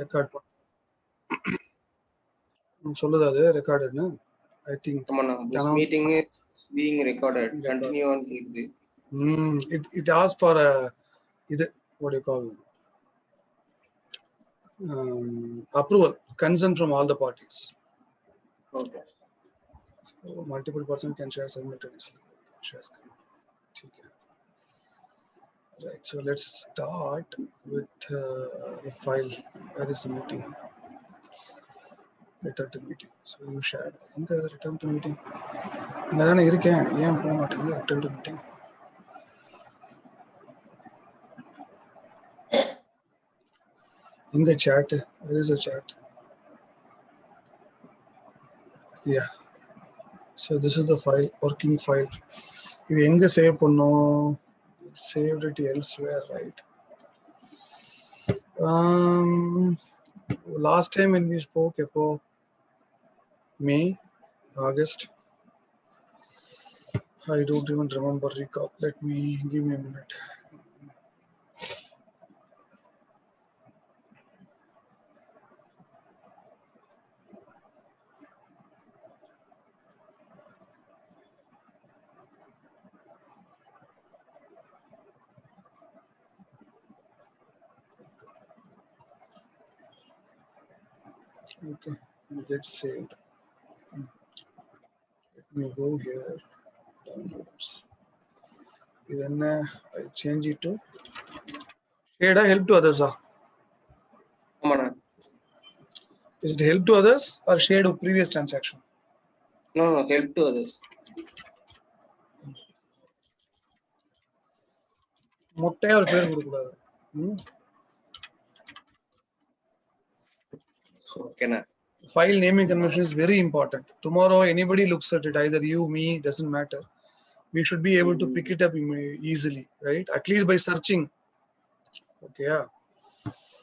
Record சொல்லுது அது ரெக்கார்டுன்னு I think this meeting is being recorded. Continue on click this. It asks for a what do you call approval, consent from all the parties. Okay. So multiple persons can share simultaneously. Okay. Right. So let's start with the file. Where is the meeting? Return to meeting. So you shared. Return to meeting. நான் இருக்கேன் ஏன் போக மாட்டேங்குது return to meeting. In the chat, where is the chat? Yeah. So this is the file, working file. You enga save பண்ணோம், saved it elsewhere, right? Last time when we spoke about May, August, I don't even remember recall. Give me a minute. Okay, it gets saved. Let me go here. Downloads. Then I'll change it to shade help to others. Is it help to others or shade of previous transaction? No, help to others. மொட்டையா ஒரு பேர் கொடுக்க கூடாது. Okay na. File naming convention is very important. Tomorrow anybody looks at it, either you, me, doesn't matter. We should be able to pick it up easily, right? At least by searching. Okay, yeah.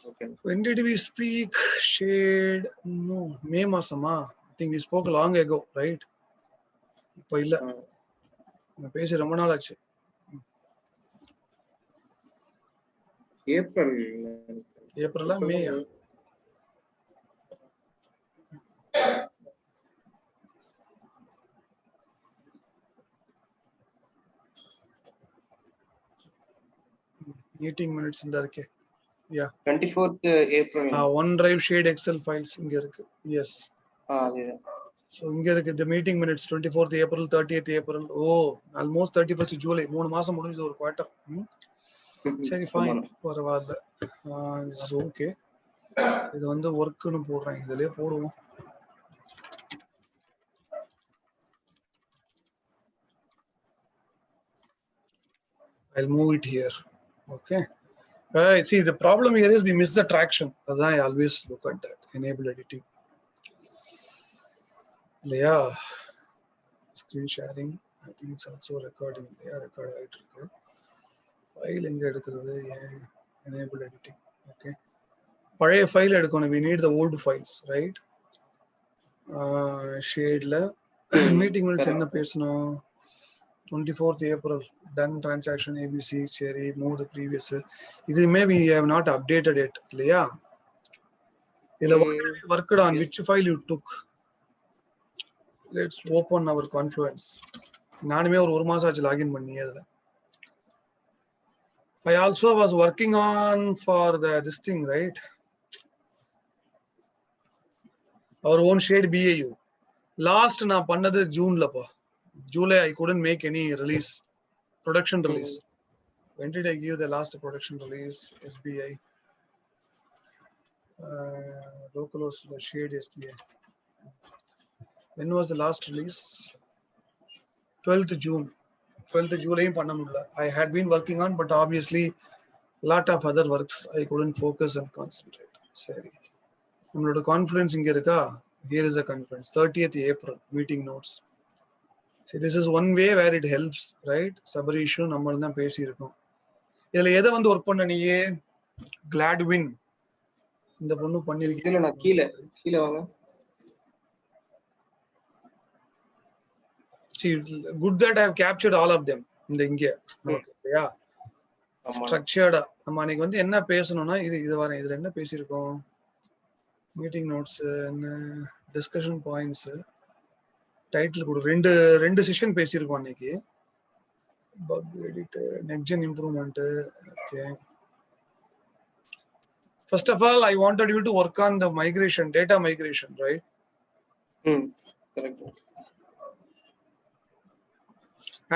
Okay. When did we speak? Shade? No, May masama. I think we spoke long ago, right? இப்போ இல்ல. நான் பேசி ரொம்ப நாள் ஆச்சு. ஏப்ரலா மேயா? Meeting minutes in there. Yeah. 24th April. OneDrive shared Excel files inga irukku. Yes. Yeah. So inga irukku the meeting minutes 24th April, 30th April. Oh, almost 31st July. 3 மாசம் முடிஞ்சது ஒரு குவார்ட்டர். சரி fine. பரவாயில்லை. It's okay. இது வந்து வர்க்னு போடுறேன். இதிலே போடுவோம். I'll move it here. Okay. See, the problem here is we miss the traction. That's why I always look at that. Enable editing. Yeah. Screen sharing. I think it's also recording. Yeah, record it. File enga edukkuradhu? Enable editing. Okay. Pazhaya file edukonu. We need the old files, right? Shade la meeting minutes enna pesanum? 24th April, done transaction ABC, Cherry, move the previous. This may we have not updated it. Yeah. Worked on which file you took. Let's open our Confluence. நானுமே ஒரு மாசம் ஆச்சு login பண்ணி அதுல. I also was working on for this thing, right? Our own shade BAU. Last நான் பண்ணது ஜூன்ல பா. July I couldn't make any release, production release. When did I give the last production release? SBI. Localhost shade SBI. When was the last release? 12th June. 12th July பண்ண முடியல. I had been working on, but obviously lot of other works I couldn't focus and concentrate. சரி. நம்மளோட Confluence இங்க இருக்கா? Here is a Confluence. 30th April meeting notes. See, this is one way where it helps, right? Summary issue நம்ம தான் பேசி இருக்கோம். இதுல எதை வந்து வர்க் பண்ண நீயே? Gladwin. இந்த பொண்ணு பண்ணிருக்கீங்க. இல்ல நான் கீழ வாங்க. See, good that I have captured all of them இந்த இங்க. ஓகேயா? Structured. நம்ம அன்னைக்கு வந்து என்ன பேசணும்னா இது வர இதுல என்ன பேசி இருக்கோம்? Meeting notes and discussion points. Title kudu rendu session பேசியிருக்கோம் அன்னைக்கு. Bug edit, next gen improvement. Okay. First of all, I wanted you to work on the migration, data migration, right? Correct.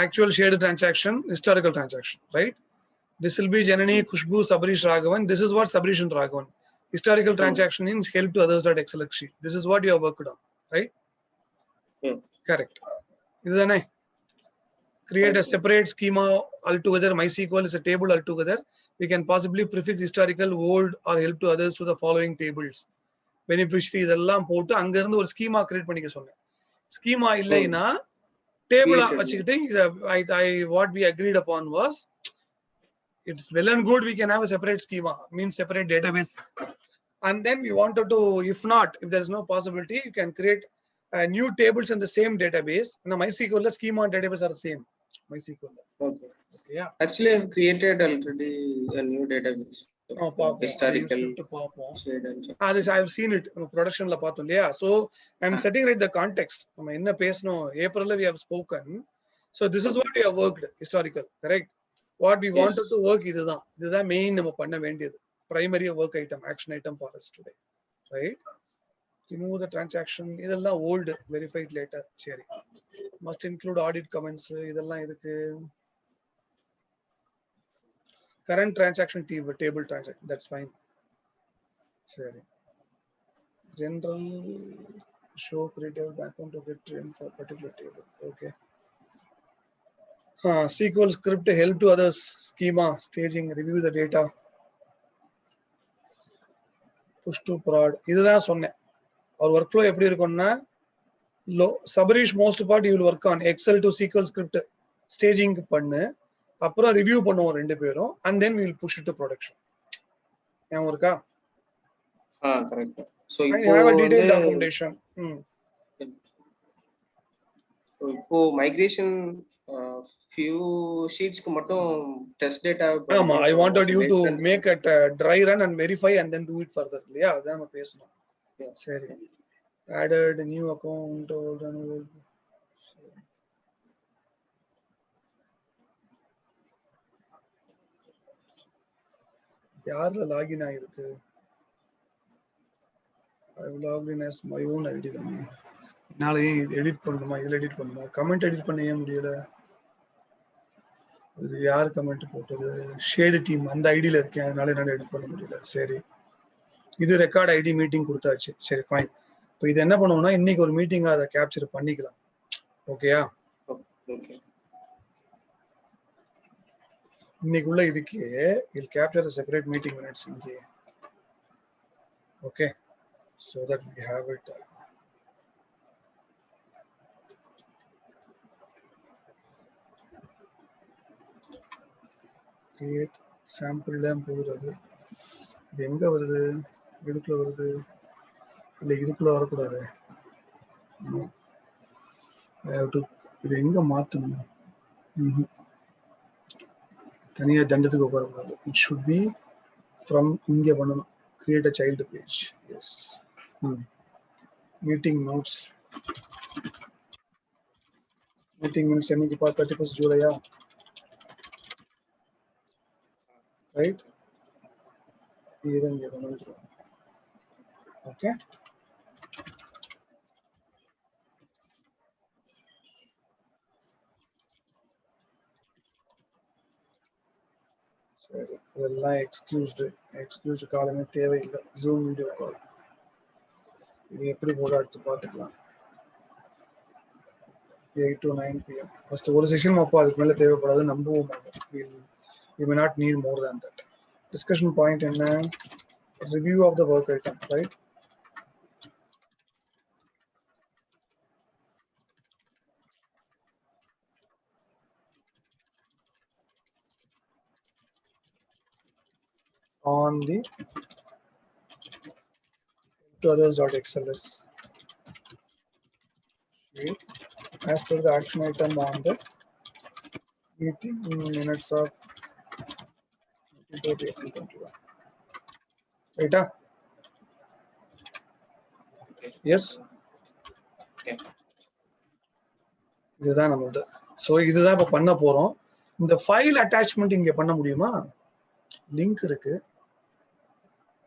Actual shared transaction, historical transaction, right? This will be Janani, Khushbu, Sabrish, Raghavan. This is what Sabrish and Raghavan. Historical transaction means help to others.xlx sheet. This is what you have worked on, right? Correct. Is that nice? Create a separate schema altogether. MySQL is a table altogether. We can possibly prefix historical, old, or help to others to the following tables. Beneficiary இதெல்லாம் போட்டு அங்க இருந்து ஒரு schema create பண்ணிக்க சொன்னேன். Schema இல்லைனா டேபிளா வச்சுக்கிட்டு what we agreed upon was it's well and good we can have a separate schema, means separate database, and then we wanted to, if not, if there is no possibility, you can create new tables in the same database. In MySQL, schema and database are the same. MySQL. Okay. Yeah. Actually, I've created already a new database. Historical. This I've seen it in production la paathom illaya. So I'm setting right the context. நம்ம என்ன பேசணும் ஏப்ரல்ல we have spoken. So this is what we have worked, historical, correct? What we wanted to work இதுதான் main நம்ம பண்ண வேண்டியது. Primary work item, action item for us today, right? Remove the transaction. இதெல்லாம் old, verified later. சரி. Must include audit comments. இதெல்லாம் இதுக்கு current transaction table transaction. That's fine. Sorry. General show creative background to get trained for particular table. Okay. SQL script help to others. Schema staging, review the data. Push to prod. இதுதான் சொன்னேன். Our workflow எப்படி இருக்கும்னா Sabarish most part you will work on Excel to SQL script staging பண்ணு. அப்புறம் review பண்ணுவோம் ரெண்டு பேரும் and then we will push it to production. ஞாபகம் இருக்கா? Correct. So I have a detailed documentation. So இப்போ migration few sheets க்கு மட்டும் test data. ஆமா, I wanted you to make it dry run and verify and then do it further. இல்லையா? அதான் நம்ம பேசணும். சரி. Added new account old and old. யார்ல லாகின் ஆயிருக்கு? I will log in as my own ID தான். என்னால ஏன் எடிட் பண்ணணுமா? இதுல எடிட் பண்ணணுமா? கமெண்ட் எடிட் பண்ண ஏன் முடியல? இது யார் கமெண்ட் போட்டது? ஷேடு டீம் அந்த ஐடியில இருக்கேன், அதனால என்னால எடிட் பண்ண முடியல. சரி, இது ரெக்கார்ட் ஐடி மீட்டிங் கொடுத்தாச்சு. சரி, ஃபைன். இப்போ இது என்ன பண்ணுவோம்னா இன்னைக்கு ஒரு மீட்டிங்கா அதை கேப்சர் பண்ணிக்கலாம். ஓகேயா? இன்னைக்குள்ள இதுக்கு will capture a separate meeting minutes இங்கே. Okay, so that we have it. Create sample லாம் போகுது. இது எங்க வருது? இதுக்குள்ள வருது இல்ல இதுக்குள்ள வரக்கூடாது. இது எங்க மாத்தணும்? தனியா தண்டத்துக்கு வரக்கூடாது. It should be from இங்க பண்ணணும். Create a child page. Yes. Meeting notes. Meeting minutes என்னைக்கு பா 31st ஜூலையா? Right? இது இங்க பண்ணணும். Okay. சரி, இதெல்லாம் எக்ஸ்கியூஸ்டு காலமே தேவையில்லை. ஜூம் வீடியோ கால் இது எப்படி போட எடுத்து பார்த்துக்கலாம். 8 to 9 PM ஃபர்ஸ்ட் ஒரு செஷன் அப்போ அதுக்கு மேலே தேவைப்படாது, நம்புவோம். You may not need more than that. Discussion point என்ன? Review of the work item, right? On the to others.xls as per the action item on the meeting minutes of 2021. Right? Okay. Yes. Okay. இதுதான் நம்மளது. So இதுதான் இப்போ பண்ண போறோம். இந்த file attachment இங்க பண்ண முடியுமா? லிங்க் இருக்கு,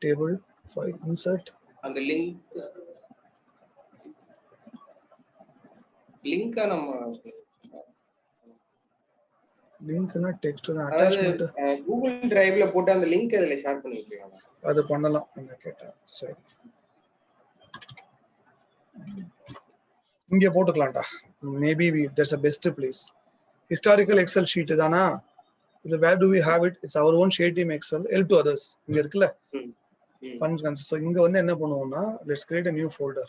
டேபிள் ஃபைல் இன்சர்ட். அந்த லிங்கா நம்ம லிங்க்னா டெக்ஸ்ட் தான், அதாவது அட்டாச்மெண்ட் கூகுள் டிரைவ்ல போட்டு அந்த லிங்க் அதுல ஷேர் பண்ணி வைக்கலாம். அது பண்ணலாம் என்ன கேட்டா. சரி, இங்க போட்டுக்கலாம்டா. Maybe there's a best place. Historical Excel sheet தானா இது? where do we have it? It's our own share team Excel. Help to others இங்க இருக்குல்ல, funds consist. So இங்க வந்து என்ன பண்ணுவோம்னா, let's create a new folder.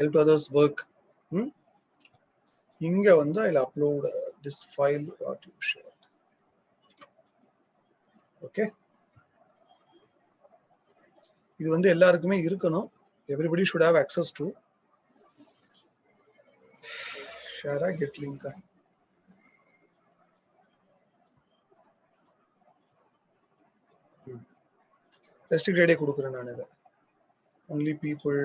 Help to others work. இங்க வந்து I'll upload this file what you shared. Okay, இது வந்து எல்லாருக்குமே இருக்கணும். Everybody should have access to. Share a get link. Restricted கொடுக்கிறேன் நான் இத. Only people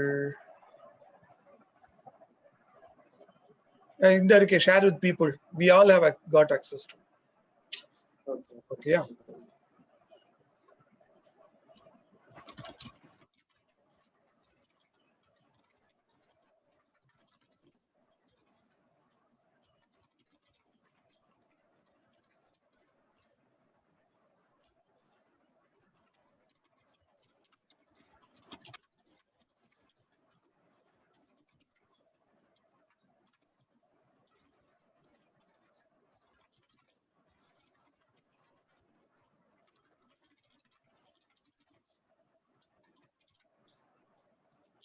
இந்த இருக்கே share with people. We all have got access to. Okay, yeah.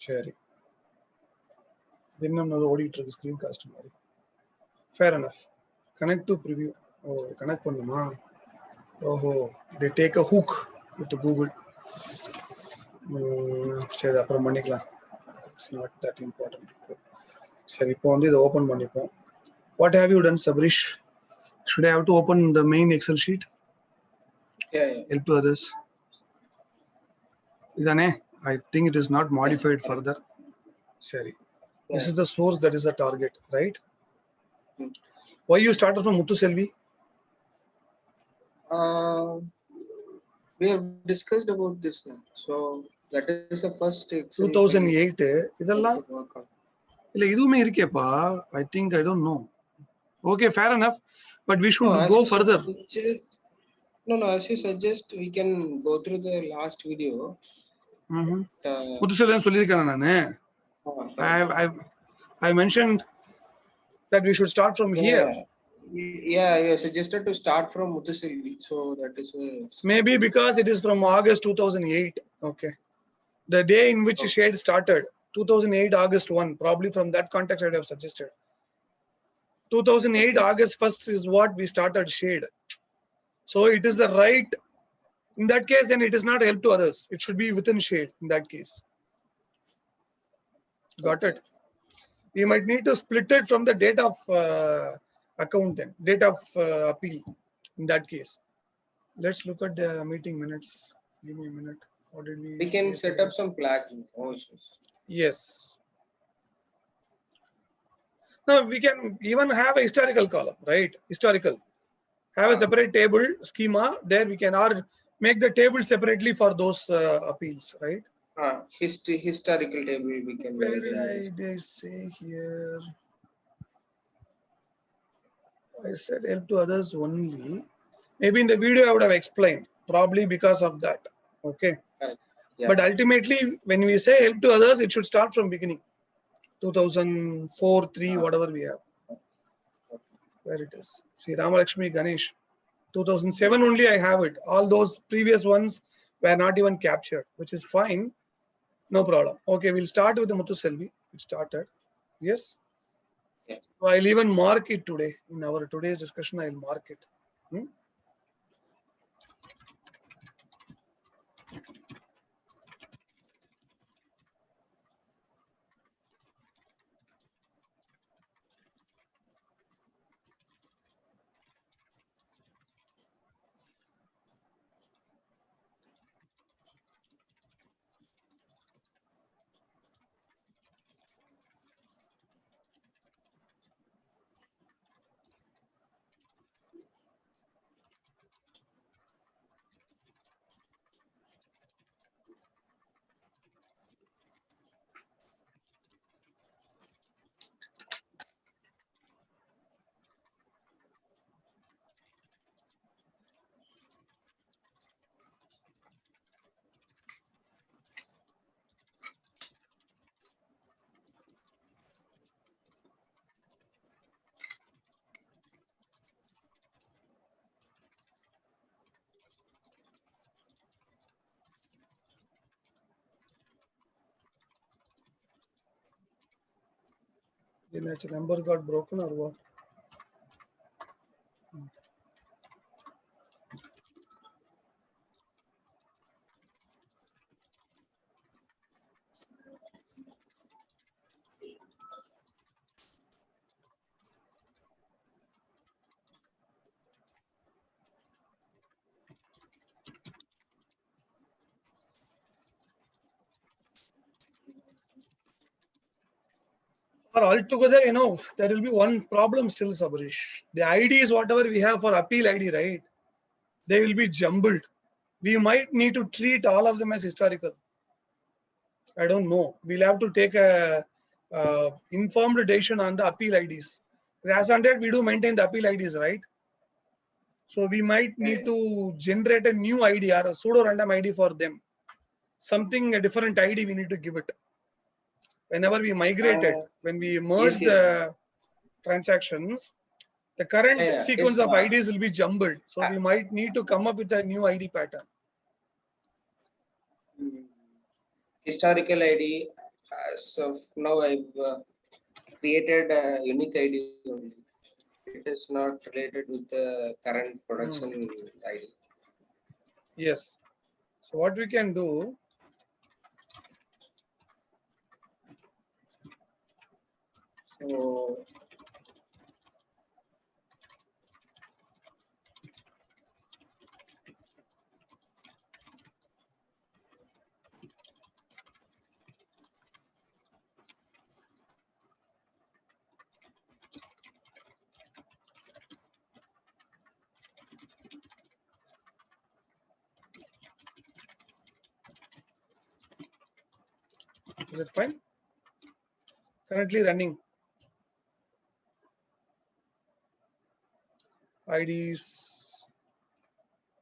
சரி, இன்னும் ஓடிட்டு இருக்கு ஸ்கிரீன் காஸ்ட் மாதிரி. Fair enough. Connect to preview. ஓ கனெக்ட் பண்ணுமா? ஓஹோ, they take a hook with Google. சரி, அப்புறம் பண்ணிக்கலாம். It's not that important. சரி, இப்போ வந்து இதை ஓபன் பண்ணிப்போம். What have you done, Sabrish? Should I have to open the main Excel sheet? Yeah. Help to others. Idane, I think it is not modified further. Sorry. This is the source, that is the target, right? Why you started from Muthuselvi? We have discussed about this now. So that is the first 2008 இதெல்லாம் இல்ல இதுவுமே இருக்கேப்பா. I think I don't know. Okay, fair enough, but we should go further. No, as you suggest, we can go through the last video. Muthuselvi சொல்லிருக்கேன் நானு. I mentioned that we should start from here. Yeah, you suggested to start from Muthuselvi, so that is why. Maybe because it is from August 2008. Okay, the day in which shade started, 2008 August 1. Probably from that context I would have suggested. 2008 August 1st is what we started shade. So it is the right. In that case, then it is not help to others. It should be within shade in that case. Got it? We might need to split it from the date of account then, date of appeal in that case. Let's look at the meeting minutes. Give me a minute. What did we can set up some flags. No issues. Yes. Now we can even have a historical column, right? Historical. Have a separate table schema. There we can or make the table separately for those appeals, right? Historical table we can. Where did I say here? I said help to others only. Maybe in the video I would have explained, probably because of that. Okay. Yeah. But ultimately, when we say help to others, it should start from beginning. 2004, 3, whatever we have. Where it is. See, Ramalakshmi Ganesh. 2007 only I have it. All those previous ones were not even captured, which is fine. No problem. Okay, we'll start with the Muthuselvi. It started. Yes. Yeah. So I'll even mark it today. In our today's discussion, I'll mark it. The number got broken or what? Or altogether, there will be one problem still, Sabarish. The IDs, whatever we have for appeal ID, right? They will be jumbled. We might need to treat all of them as historical. I don't know. We'll have to take a informed decision on the appeal IDs. As on that, we do maintain the appeal IDs, right? So we might need to generate a new ID or a pseudo random ID for them. Something, a different ID we need to give it. Whenever we migrate it, when we merge yes. the transactions, the current sequence It's, of IDs will be jumbled. So we might need to come up with a new ID pattern. Historical ID. So now I've created a unique ID only. It is not related with the current production ID. Yes. So what we can do, so is it fine? Currently running. IDs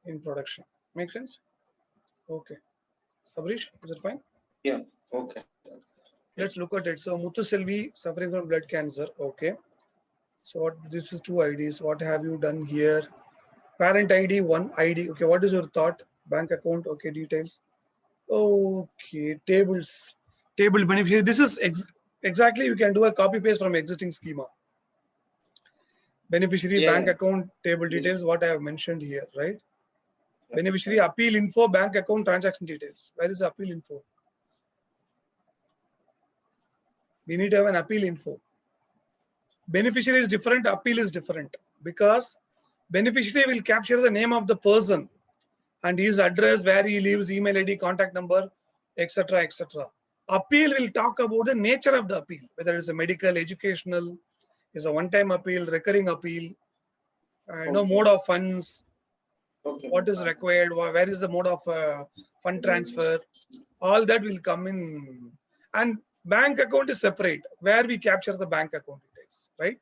in production. Make sense? Okay. Sabrish, is it fine? yeah, okay. Let's look at it. So Muthu Selvi suffering from blood cancer. Okay. So what, this is two IDs. What have you done here? Parent ID, one ID. Okay. What is your thought? Bank account. Okay. Details. Okay. Tables. Table beneficiary. This is exactly you can do a copy paste from existing schema. Beneficiary, bank account, table details. What I have mentioned here, right? Beneficiary, appeal info, bank account, transaction details. Where is appeal info? We need to have an appeal info. Beneficiary is different, appeal is different, because beneficiary will capture the name of the person and his address, where he lives, email ID, contact number, etc., etc. Appeal will talk about the nature of the appeal, whether it's a medical, educational, is a one-time appeal, recurring appeal, mode of funds, what is required, where is the mode of fund transfer, all that will come in. And bank account is separate, where we capture the bank account details, right?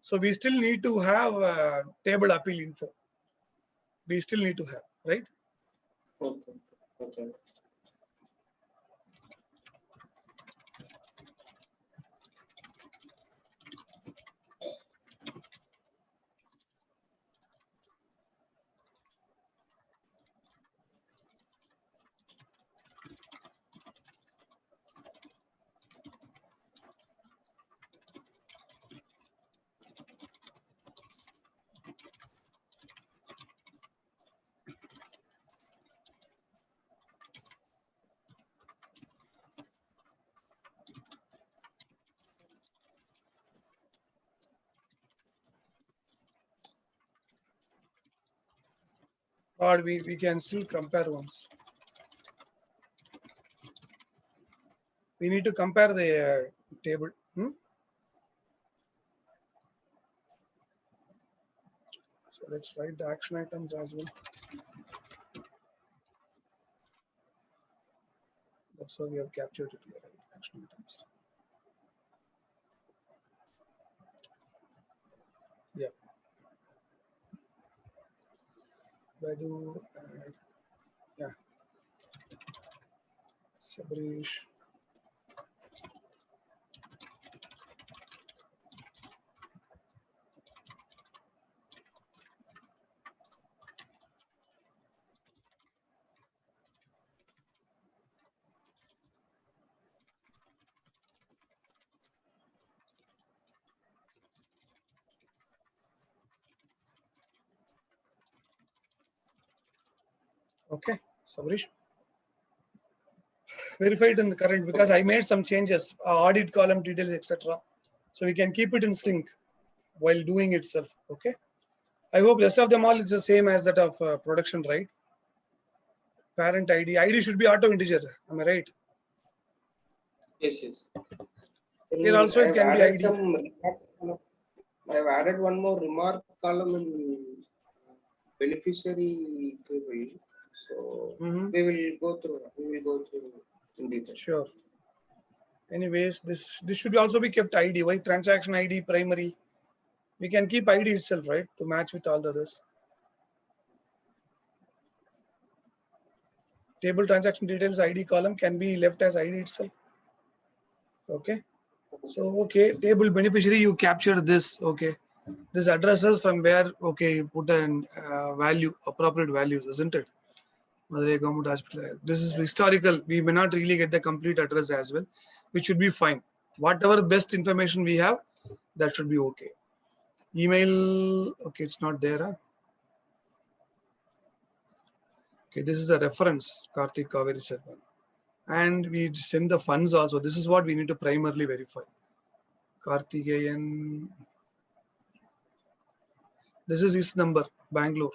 So we still need to have table appeal info. We still need to have, right? Okay. Okay. Or we can still compare once. We need to compare the table. So let's write the action items as well. That's how we have captured it here, right? Action items. Yeah. Badu and yeah. Sabrish. Okay, Sabrish. Verified in the current because I made some changes, audit column details, etc. So we can keep it in sync while doing itself. Okay. I hope rest of them all is the same as that of production, right? Parent ID. ID should be auto integer. Am I right? Yes, yes. Here And also it I've can be added ID. some remark column. I've added one more remark column in beneficiary table. So Mhm. we will go through. We will go through in detail. Sure. Anyways, this should also be kept ID. Why transaction ID primary? We can keep ID itself, right, to match with all the others. Table transaction details ID column can be left as ID itself. Okay. So okay, table beneficiary you capture this. Okay, this addresses from where. Okay, you put an value, appropriate values, isn't it? Madurai Government Hospital. This is historical. We may not really get the complete address as well, which should be fine. Whatever best information we have, that should be okay. Email. Okay, it's not there. Huh? Okay, this is a reference, Karthik Kaveri Selvan. And we send the funds also. This is what we need to primarily verify. Karthikeyan. This is his number, Bangalore.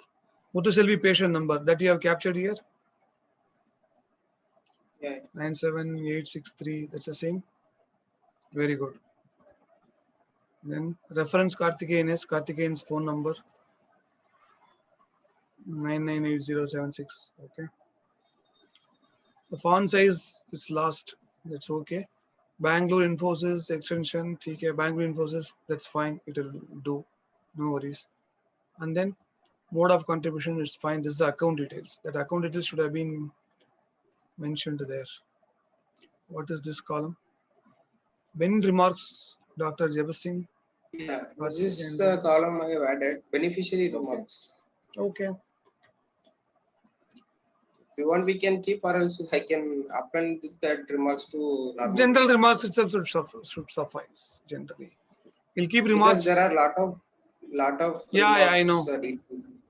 Muthuselvi patient number that you have captured here. Yeah. 97863. That's the same. Very good. Then reference Karthikeyan is Karthikeyan's phone number 998076. Okay. The font size is last. That's okay. Bangalore Infosys extension TK Bangalore Infosys. That's fine. It'll do. No worries. And then mode of contribution is fine. This is the account details. That account details should have been mentioned there. What is this column? When remarks, Dr. Jabbar Singh. Yeah. This Karthik is and the column I have added. Beneficiary Okay. remarks. Okay. If you want, we can keep, or else I can append that remarks to normal General remarks. remarks itself should suffice generally. We'll keep Because there remarks. are lot of Yeah, I remarks. know.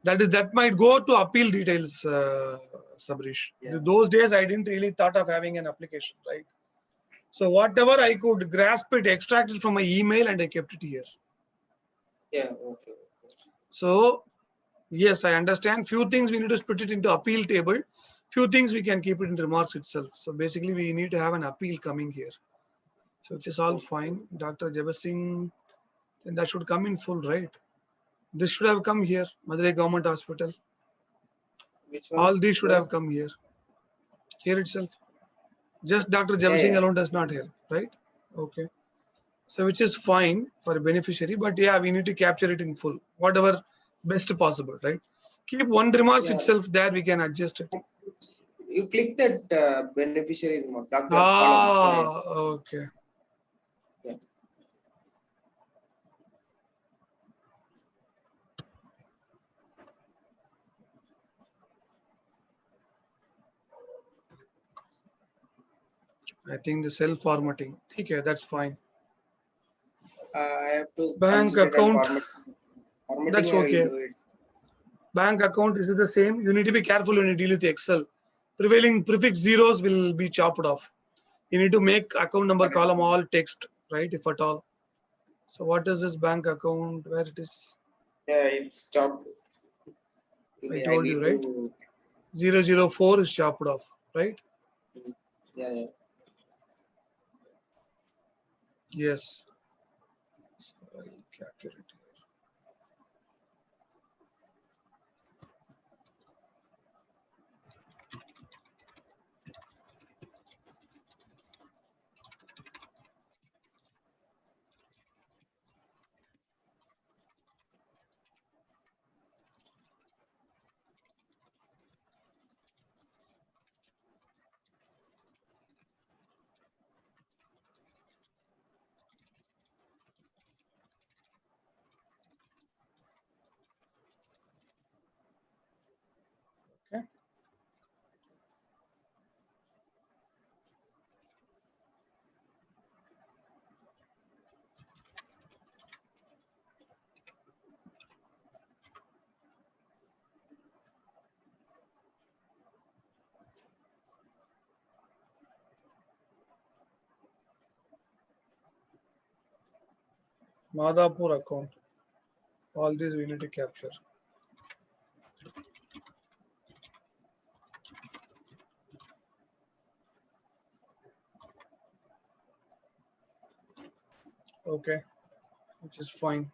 That might go to appeal details, Sabrish. Yeah. Those days I didn't really thought of having an application, right? So whatever I could grasp it, extract it from my email, and I kept it here. Yeah. Okay. So yes, I understand. Few things we need to split it into appeal table. Few things we can keep it in remarks itself. So basically, we need to have an appeal coming here. So which is all Okay. fine. Dr. Jabbar Singh, then that should come in full, right? This should have come here, Madurai Government Hospital. Which one? All these should Where? have come here itself. Just Dr. Yeah. Jabbar Singh Yeah. alone does not help, right? Okay. So which is fine for a beneficiary, but yeah, we need to capture it in full, whatever best possible, right? Keep one remarks Yeah. itself there, we can adjust it. You click that beneficiary remark, doctor column. Ah, okay. Yeah. I think the cell formatting. Okay, that's fine. I have to Bank consider and account, formatting. that's I will okay. do it. Bank account, is it the same? You need to be careful when you deal with Excel. Prevailing prefix zeros will be chopped off. You need to make account number column all text, right? If at all. So what is this bank account? Where it is? Yeah, it's stopped. I I told you, need right? to. 004 is chopped off, right? Yeah. Yeah. Yes. So I'll capture it. Madhapur account. All these we need to capture. Okay, which is fine.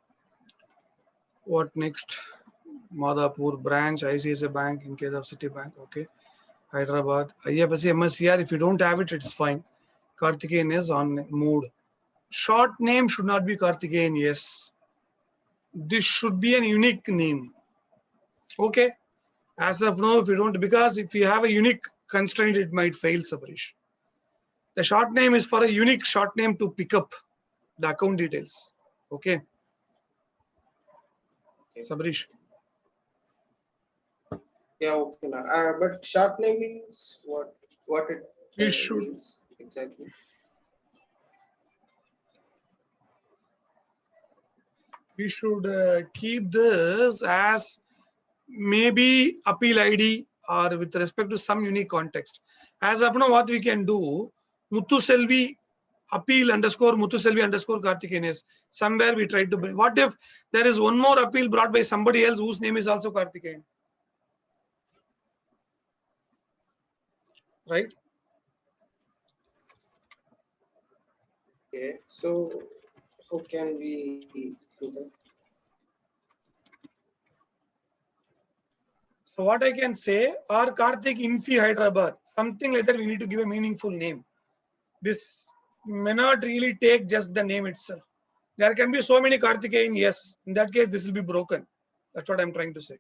What next? Madhapur branch, ICICI Bank in case of Citibank. Okay. Hyderabad. IFSC, MSCR. If you don't have it, it's fine. Karthikeyan is on mood. Short name should not be Karthikeyan. Yes. This should be a unique name. Okay. As of now, if you don't, because if you have a unique constraint, it might fail, Sabarish. The short name is for a unique short name to pick up the account details. Okay. Okay. Sabarish. Yeah, okay. But short name means what it We should means exactly. We should keep this as maybe appeal ID or with respect to some unique context. As of now, what we can do, Muthu Selvi appeal underscore Muthu Selvi underscore Karthikeyan is somewhere we try to bring. What if there is one more appeal brought by somebody else whose name is also Karthikeyan? Right? Okay. So how can we do that? So what I can say, or Karthik Infi Hyderabad, something like that, we need to give a meaningful name. This may not really take just the name itself. There can be so many Karthikeyan, yes. In that case, this will be broken. That's what I'm trying to say.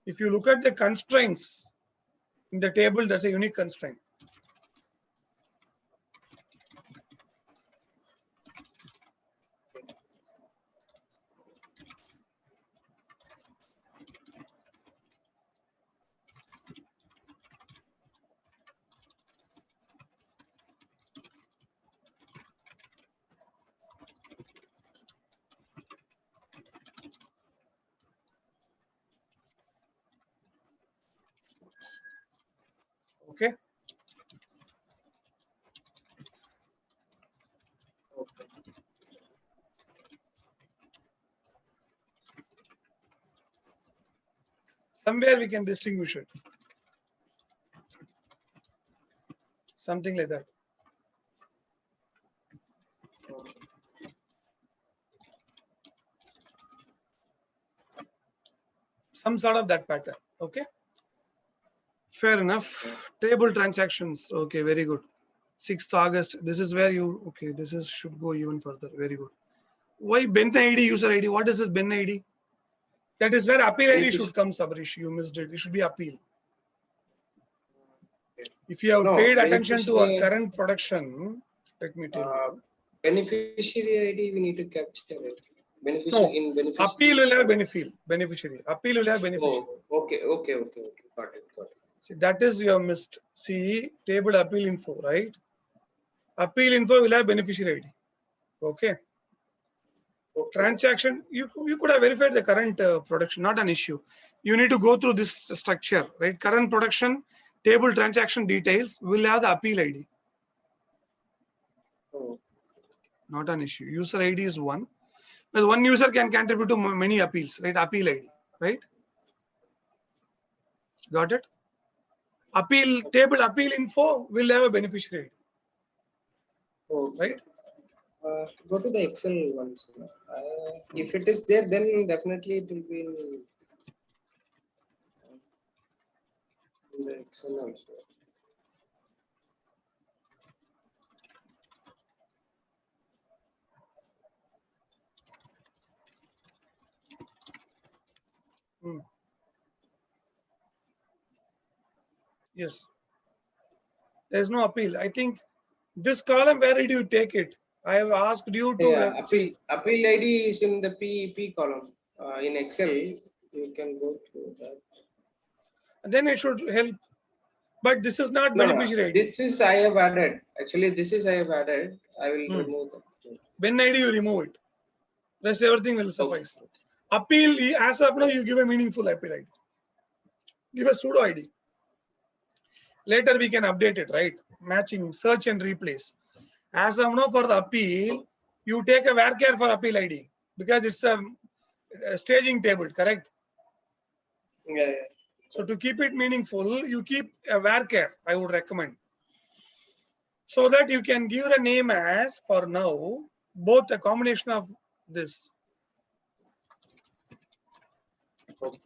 If you look at the constraints in the table, that's a unique constraint. Okay. Okay. Somewhere we can distinguish it. Something like that. Okay. Some sort of that pattern. Okay. Fair enough. Table transactions. Okay, very good. 6th August. This is where you, okay, this is should go even further. Very good. Why Ben ID, user ID? What is this Ben ID? That is where appeal ID should come, Sabarish. You missed it. It should be appeal. If you have paid attention to our current production, let me tell you. Beneficiary ID, we need to capture it. Beneficiary appeal will have beneficiary. Appeal will have beneficiary. Oh, okay. Got it. See, that is you have missed. See, table appeal info, right? Appeal info will have beneficiary ID. Okay. Transaction, you could have verified the current production, not an issue. You need to go through this structure, right? Current production, table transaction details will have the appeal ID. Oh. Not an issue. User ID is one. But one user can contribute to many appeals, right? Appeal ID, right? Got it? Appeal table appeal info will have a beneficiary ID. Okay. Right? Go to the Excel once. If it is there, then definitely it will be in the Excel also. Yes. There is no appeal. I think this column, where did you take it? I have asked you to. Yeah, appeal ID is in the P column. In Excel, you can go through that. And then it should help. But this is not beneficiary ID. This is I have added. Actually, this is I have added. I will remove that. Ben ID, you remove it. Rest everything will suffice. Okay. Appeal, as of now, you give a meaningful appeal ID. Give a pseudo ID. Later we can update it, right? Matching, search and replace. As of now, for the appeal, you take a varchar for appeal ID because it's a staging table, correct? Yeah. So to keep it meaningful, you keep a varchar, I would recommend. So that you can give the name as, for now, both a combination of this. Okay.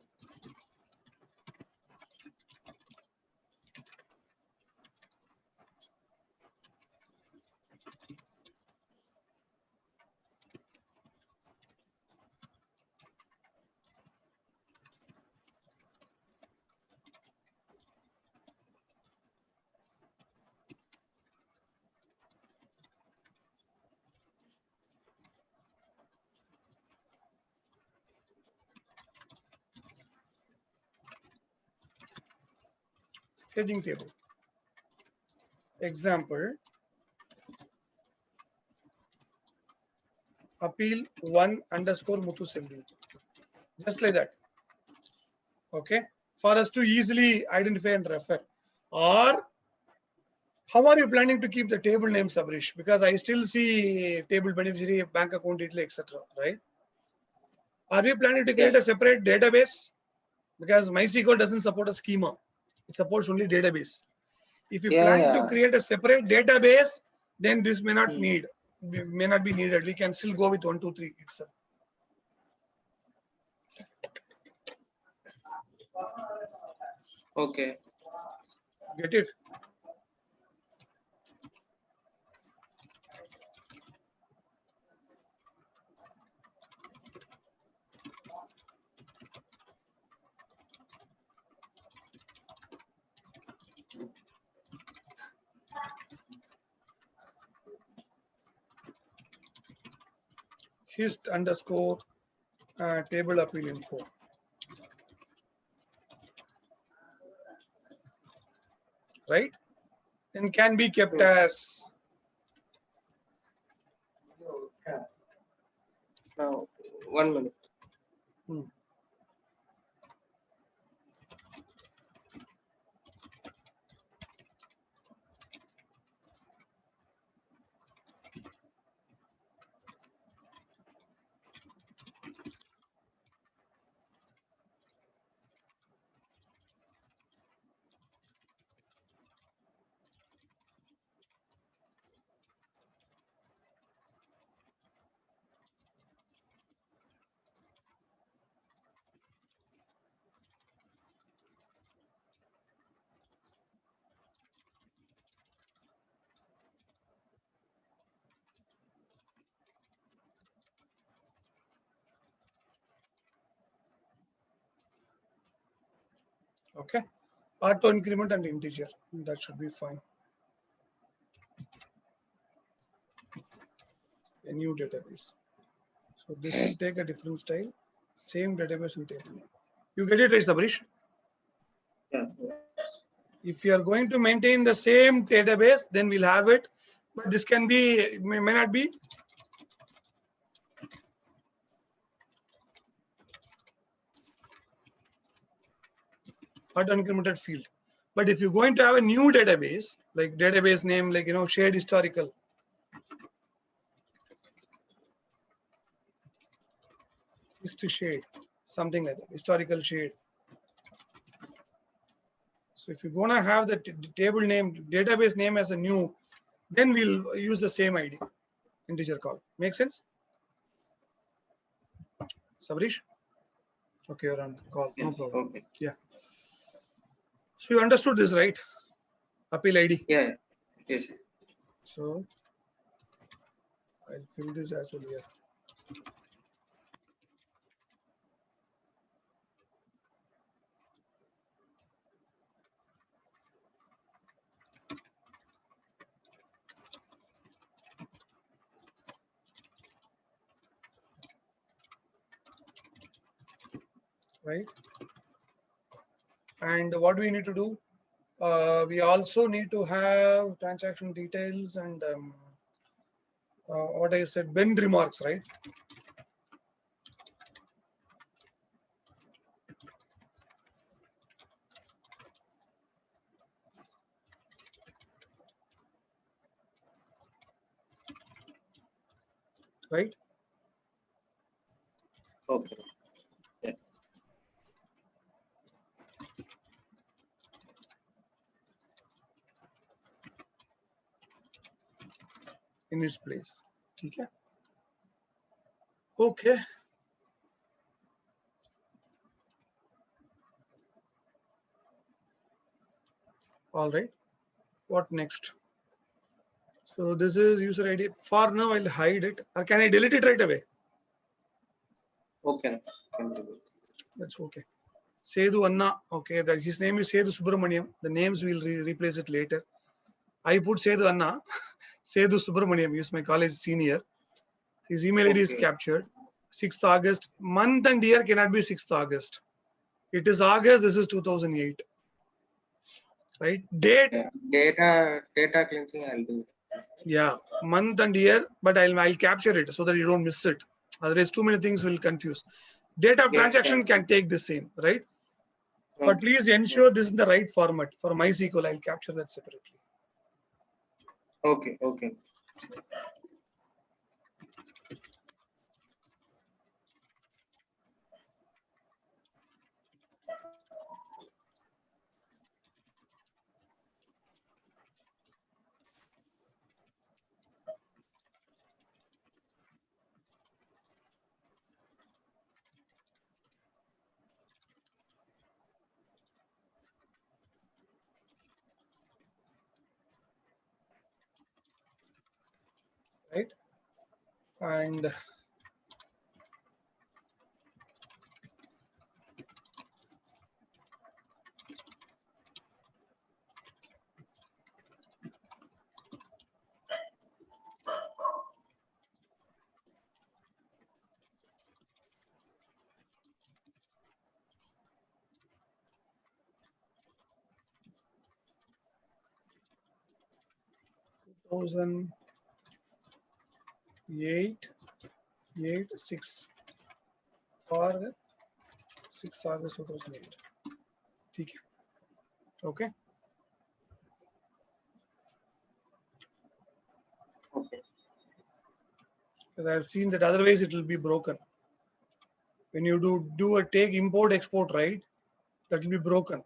Staging table. Example, appeal 1 underscore Muthu Selvi. Just like that. Okay. For us to easily identify and refer. Or how are you planning to keep the table name, Sabrish? Because I still see table beneficiary, bank account detail, etc. Right? Are we planning to create a separate database? Because MySQL doesn't support a schema. It supports only database. If you plan to create a separate database, then this may not be needed. We can still go with 1, 2, 3 itself. Okay. Get it? Hist underscore table appeal info. Right? And can be kept as. Now, 1 minute. Okay. Auto increment and integer. That should be fine. A new database. So this will take a different style. Same database and table name. You get it right, Sabrish? Yeah. If you are going to maintain the same database, then we'll have it. But this can be, may not be. Auto incremented field. But if you're going to have a new database, like database name, like, shared historical. History shade, something like that, historical shade. So if you're going to have the table name, database name as a new, then we'll use the same ID, integer call. Make sense? Sabrish? Okay, you're on call. No problem. Okay. Yeah. So you understood this, right? Appeal ID. Yeah. Yes. So I'll fill this as well here. Right? And what do we need to do? We also need to have transaction details and what I said, bend remarks, right? right? Okay. Yeah. In its place. Okay. Okay. All right. What next? So this is user ID. For now, I'll hide it. Or can I delete it right away? Okay. Can do it. That's okay. Sethu Anna. Okay. That his name is Sethu Subramaniam. The names will replace it later. I put Sethu Anna. Sethu Subramaniam is my college senior. His email ID is Okay. captured. 6th August. Month and year cannot be 6th August. It is August. This is 2008. Right? Date. Yeah. Data cleansing I'll do. Yeah. Month and year. But I'll capture it so that you don't miss it. Otherwise, too many things will confuse. Date of Yeah. transaction can take the same, right? But Okay. please ensure this is in the right format. For MySQL, I'll capture that separately. Okay. Okay. Right? And 2008, 6 or 6 August 2008. Okay. Okay. Okay. Because I've seen that otherwise it will be broken. When you do a take import export, right? That will be broken.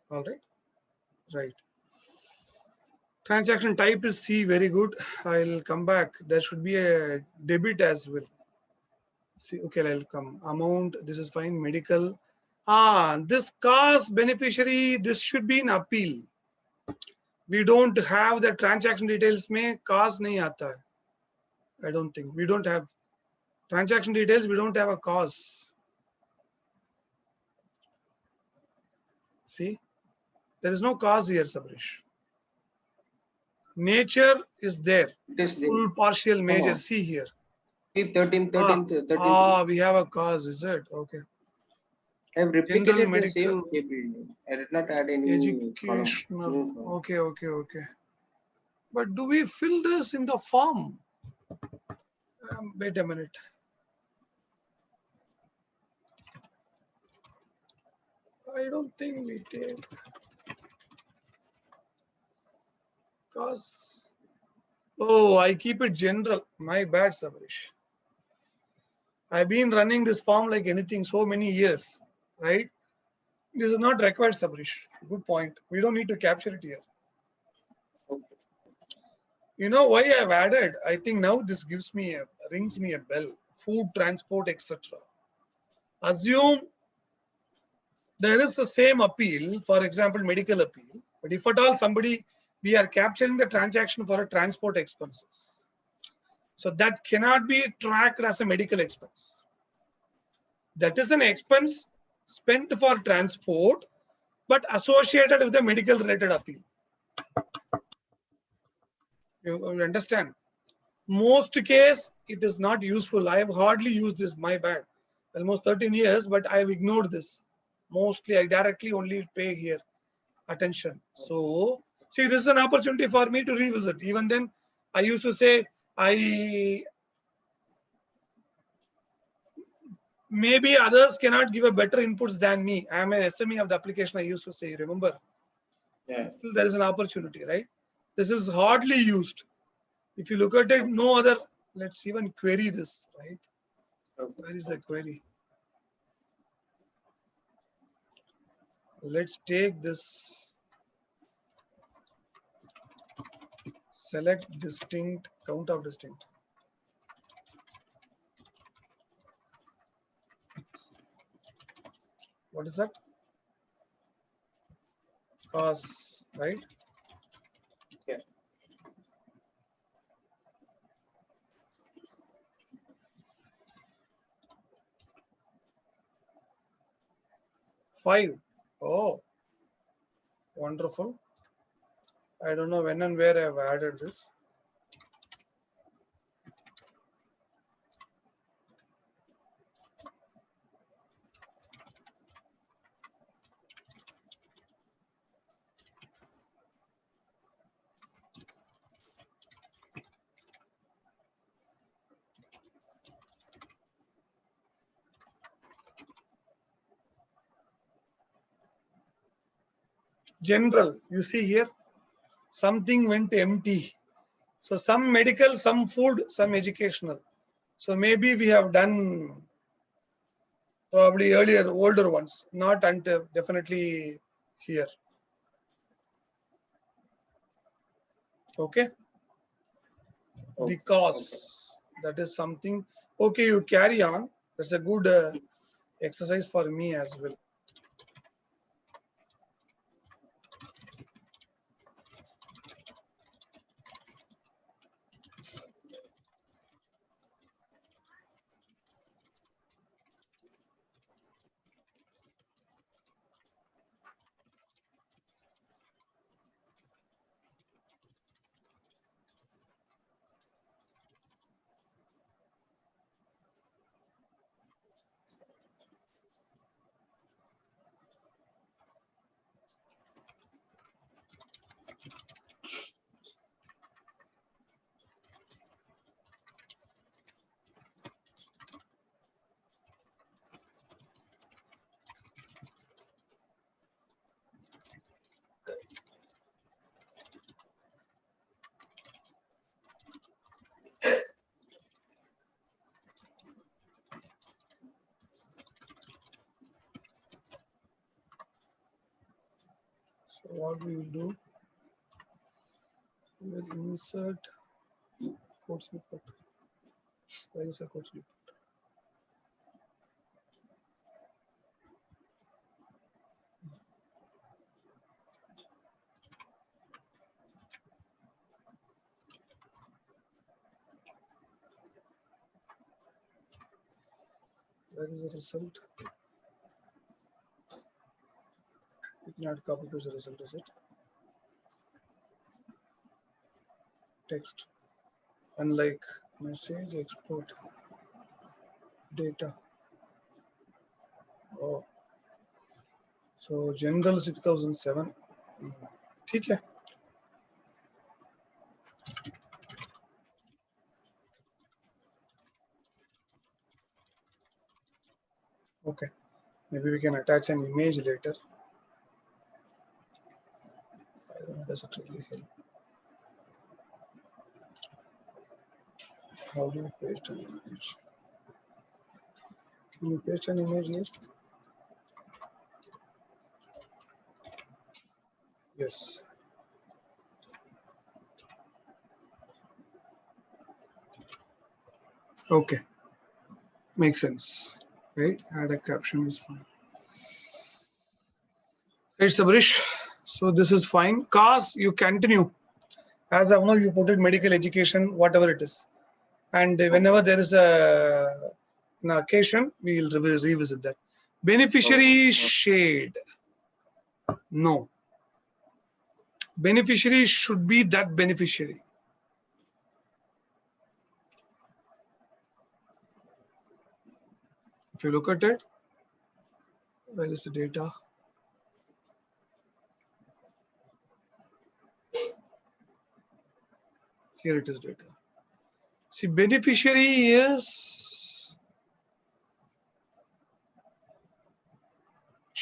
All right. Right. Transaction type is C. Very good. I'll come back. There should be a debit as well. See, okay, I'll come. Amount, this is fine. Medical. This cause beneficiary, this should be an appeal. We don't have the transaction details. Mein cause nahi aata hai. I don't think. We don't have transaction details. We don't have a cause. See, there is no cause here, Sabrish. Nature is there. It is the Full partial major. oh, See here. 13th. We have a cause. Is it? Okay. I've General replicated the medical same table. I did not add any column. educational. Okay. But do we fill this in the form? Wait a minute. I don't think we take cause. Oh, I keep it general. My bad, Sabrish. I've been running this form like anything so many years, right? This is not required, Sabrish. Good point. We don't need to capture it here. Okay. You know why I've added? I think now this rings me a bell. Food, transport, etc. Assume there is the same appeal, for example, medical appeal. But if at all we are capturing the transaction for a transport expenses. So that cannot be tracked as a medical expense. That is an expense spent for transport, but associated with the medical related appeal. You understand? Most case, it is not useful. I have hardly used this, my bad. Almost 13 years, but I have ignored this. Mostly, I directly only pay here attention. So, see, this is an opportunity for me to revisit. Even then, I used to say, I maybe others cannot give a better inputs than me. I am an SME of the application I used to say, remember? Yeah. Still there is an opportunity, right? This is hardly used. If you look at it, no other, let's even query this, right? Okay. Where is the query? Let's take this, select distinct, count of distinct. What is that? Cause, right? Yeah. Five. Oh, wonderful. I don't know when and where I've added this. General, you see here, something went empty. So some medical, some food, some educational. So maybe we have done probably earlier, older ones, not until definitely here. Okay. The cause, that is something. Okay, you carry on. That's a good exercise for me as well. So what we will do, we will insert code snippet. Where is the code snippet? Where is the result? It not copy to the result, is it? Text. Unlike message export data. Oh, so general 6007. ठीक है. Okay, maybe we can attach an image later. I don't know, does it really help? How do you paste an image? Can you paste an image here? Yes. Okay, makes sense. Right, add a caption is fine. Right, Sabrish. So this is fine. Cars, you continue. As of now, you put it medical education, whatever it is. And whenever there is an occasion, we will revisit that. Beneficiary shade. No. Beneficiary should be that beneficiary. If you look at it, where is the data? Here it is data. See, beneficiary is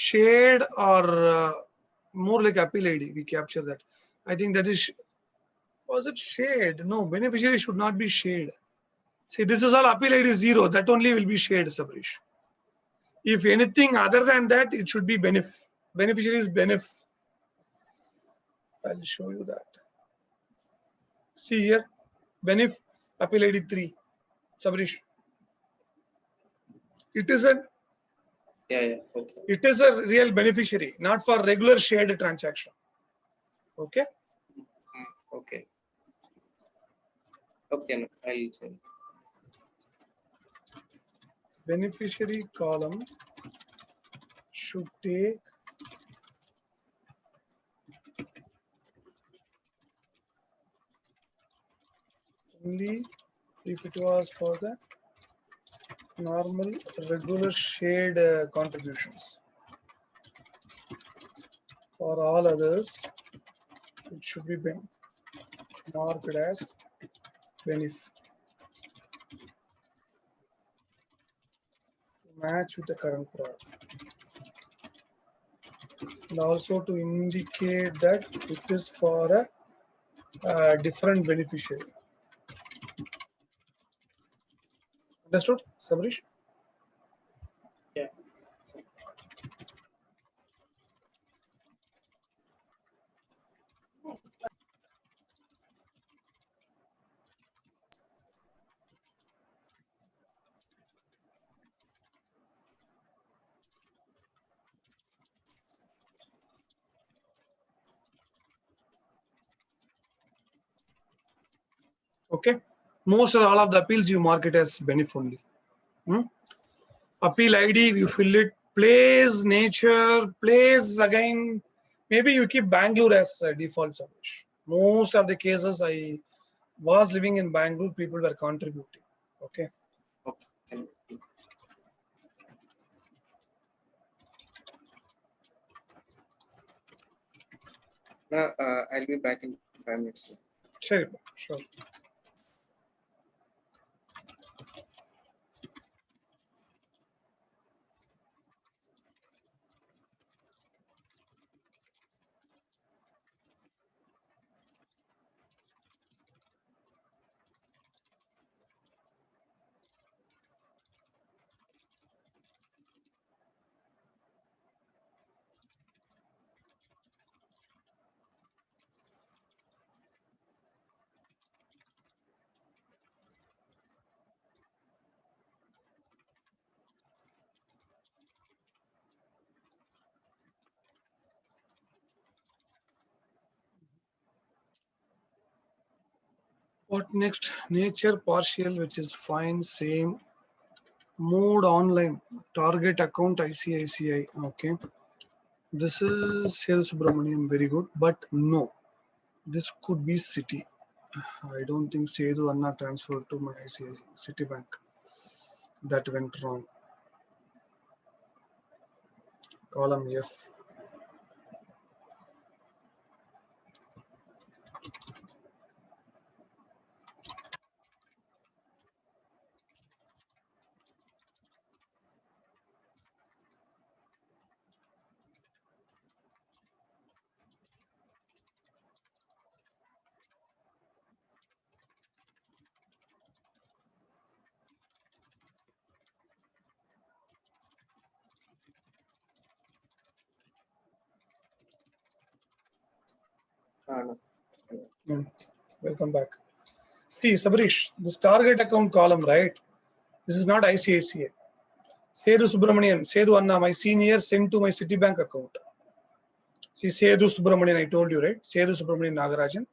shared or more like appeal ID. We capture that. I think that is, was it shared? No, beneficiary should not be shared. See, this is all appeal ID 0. That only will be shared, Sabrish. If anything other than that, it should be beneficiary is benef. I'll show you that. See here, benef appeal ID 3. Sabrish. It is a Yeah. Okay. It is a real beneficiary, not for regular shared transaction. Okay. Okay. Okay. No, I'll change. Beneficiary column should take only if it was for the normal regular shared contributions. For all others, it should be marked as benef. Match with the current product. And also to indicate that it is for a different beneficiary. Understood, Sabrish? Yeah. Okay. Most or all of the appeals you mark it as benef only. Appeal ID, you fill it. Place, nature, place again. Maybe you keep Bangalore as default service. Most of the cases I was living in Bangalore, people were contributing. Okay. Okay. I'll be back in 5 minutes. Sure. What next? Nature partial, which is fine, same. Mode online, target account ICICI. Okay. This is Sales Subramanian, very good, but no, this could be City. I don't think Sedu Anna transferred to my ICICI Citibank. That went wrong. Column F. No. Welcome back. See, Sabrish, this target account column, right? This is not ICICI. Sedu Subramanian, Sedu Anna, my senior, sent to my Citibank account. See, Sedu Subramanian, I told you, right? Sedu Subramanian Nagarajan.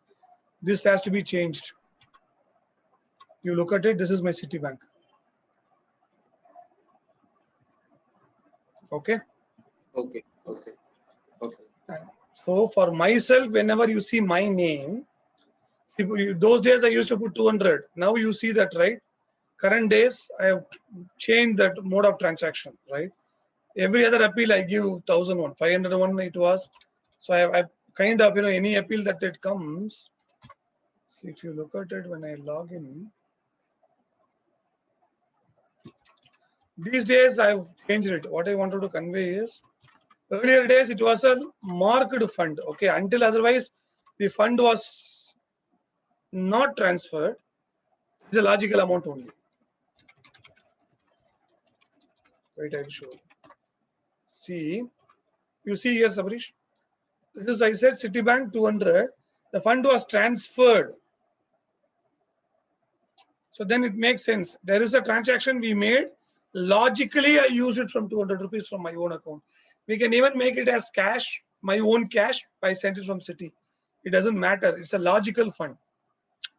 This has to be changed. You look at it, this is my Citibank. Okay? Okay. So for myself, whenever you see my name, those days I used to put 200. Now you see that, right? Current days, I have changed that mode of transaction, right? Every other appeal I give 1001, 501 it was. So I kind of, any appeal that it comes. So if you look at it when I log in, these days I've changed it. What I wanted to convey is Earlier days, it was a marked fund. Okay, until otherwise, the fund was not transferred. It's a logical amount only. Wait, I will show. See, you see here, Sabrish. This is, I said, Citibank 200. The fund was transferred. So then it makes sense. There is a transaction we made. Logically, I use it from 200 rupees from my own account. We can even make it as cash, my own cash. I sent it from Citi. It doesn't matter. It's a logical fund.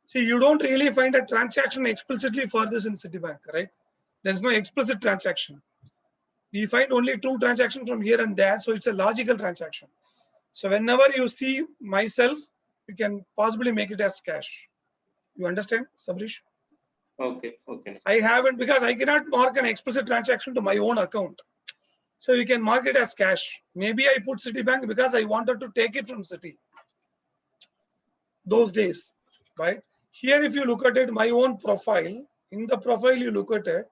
See, you don't really find a transaction explicitly for this in Citibank, right? There's no explicit transaction. We find only two transactions from here and there. So it's a logical transaction. So whenever you see myself, you can possibly make it as cash. You understand, Sabrish? Okay, okay. I haven't, because I cannot mark an explicit transaction to my own account. So you can mark it as cash. Maybe I put Citibank because I wanted to take it from Citi. Those days, right? Here, if you look at it, my own profile, in the profile, you look at it,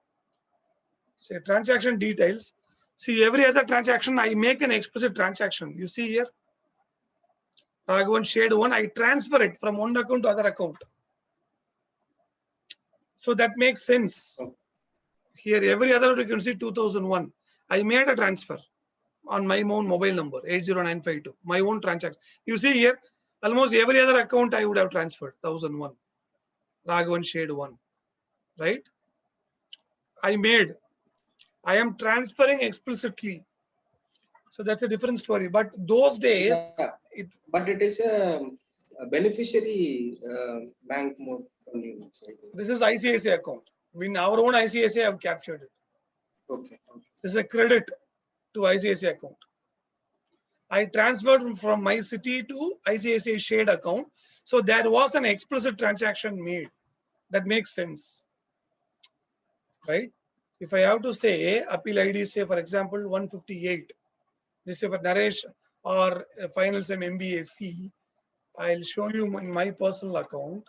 say transaction details. See, every other transaction, I make an explicit transaction. You see here, Raghavan shared one, I transfer it from one account to other account. So that makes sense. Here, every other you can see 2001. I made a transfer on my own mobile number, 80952, my own transaction. You see here, almost every other account I would have transferred, 1001. Raghavan shared one, right? I am transferring explicitly. So that's a different story. But those days, Yeah, but it is a beneficiary bank mode only. this is ICICI account. In our own ICICI, I have captured it. Okay. This is a credit to ICICI account. I transferred from my Citi to ICICI shared account. So there was an explicit transaction made. That makes sense, right? If I have to say appeal ID, say for example 158, let's say for Naresh or final sem MBA fee, I'll show you in my personal account.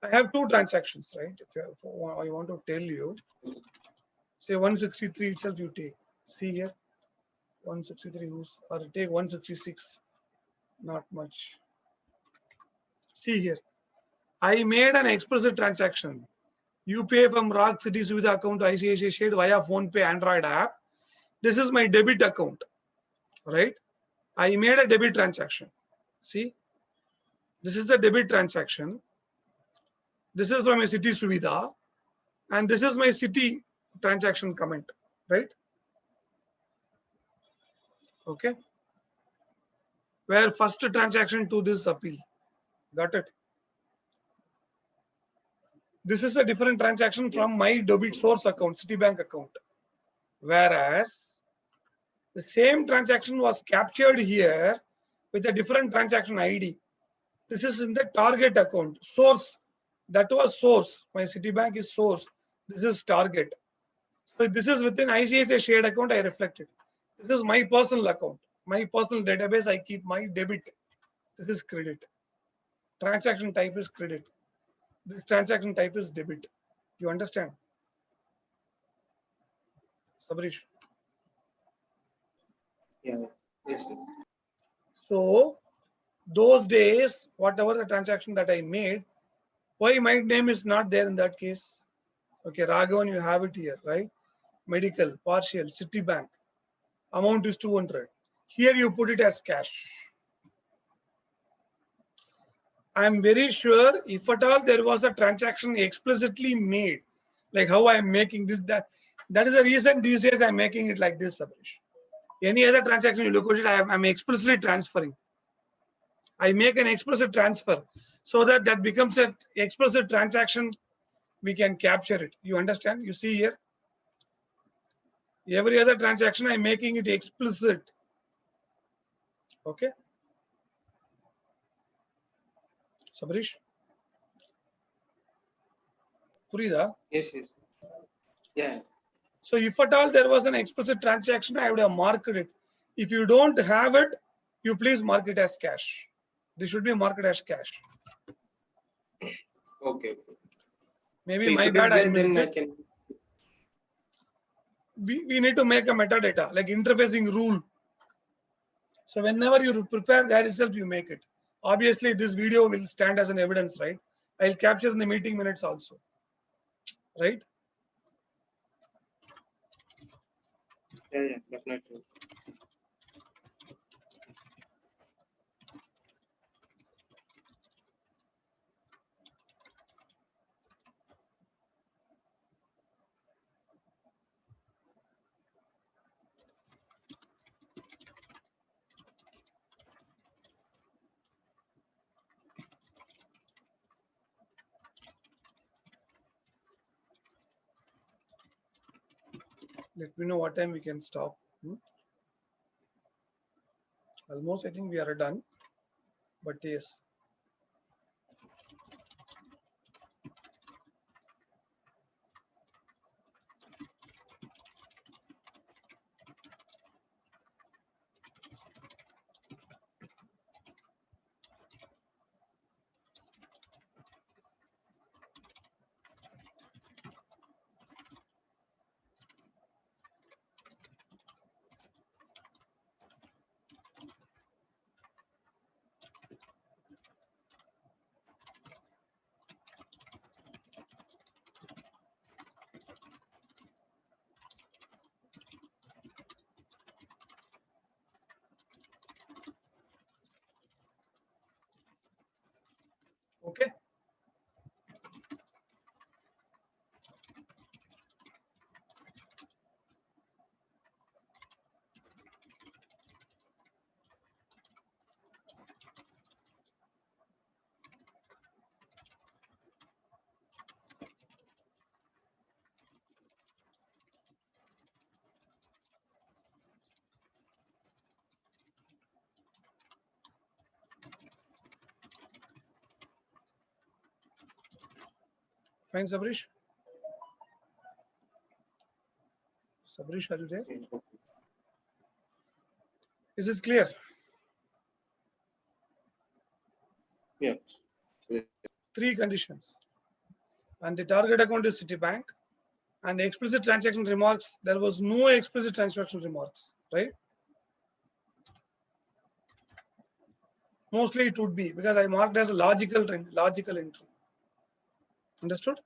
I have two transactions, right? If I want to tell you, say 163 itself you take. See here, 163 or take 166, not much. See here, I made an explicit transaction. You pay from Rag City Suvidha account to ICICI shared via PhonePe Android app. This is my debit account, right? I made a debit transaction. See, this is the debit transaction. This is from a Citi Suvidha, and this is my Citi transaction comment, right? Okay. Where first transaction to this appeal. Got it? This is a different transaction from my debit source account, Citibank account. Whereas the same transaction was captured here with a different transaction ID. This is in the target account. Source, that was source. My Citibank is source. This is target. So this is within ICICI shared account I reflected. This is my personal account. My personal database, I keep my debit. This is credit. Transaction type is credit. This transaction type is debit. You understand? Sabrish. Yeah. Yes. So those days, whatever the transaction that I made, why my name is not there in that case? Okay, Raghavan, you have it here, right? Medical, partial, Citibank. Amount is 200. Here you put it as cash. I'm very sure if at all there was a transaction explicitly made, like how I'm making this, that is the reason these days I'm making it like this, Sabrish. Any other transaction you look at it, I'm explicitly transferring. I make an explicit transfer so that that becomes an explicit transaction. We can capture it. You understand? You see here. Every other transaction, I'm making it explicit. Okay. Sabrish? Purida? Yes. Yeah. So if at all there was an explicit transaction, I would have marked it. If you don't have it, you please mark it as cash. This should be marked as cash. Okay. Maybe So my if it is bad, I there, missed then I it. can. We need to make a metadata, like interfacing rule. So whenever you prepare that itself, you make it. Obviously, this video will stand as an evidence, right? I'll capture in the meeting minutes also, right? Yeah, definitely. Let me know what time we can stop. Almost, I think we are done. But yes. Okay. Fine, Sabrish. Sabrish, are you there? Is this clear? Yeah. Three conditions. And the target account is Citibank. And the explicit transaction remarks, there was no explicit transaction remarks, right? Mostly it would be because I marked as a logical entry. Understood?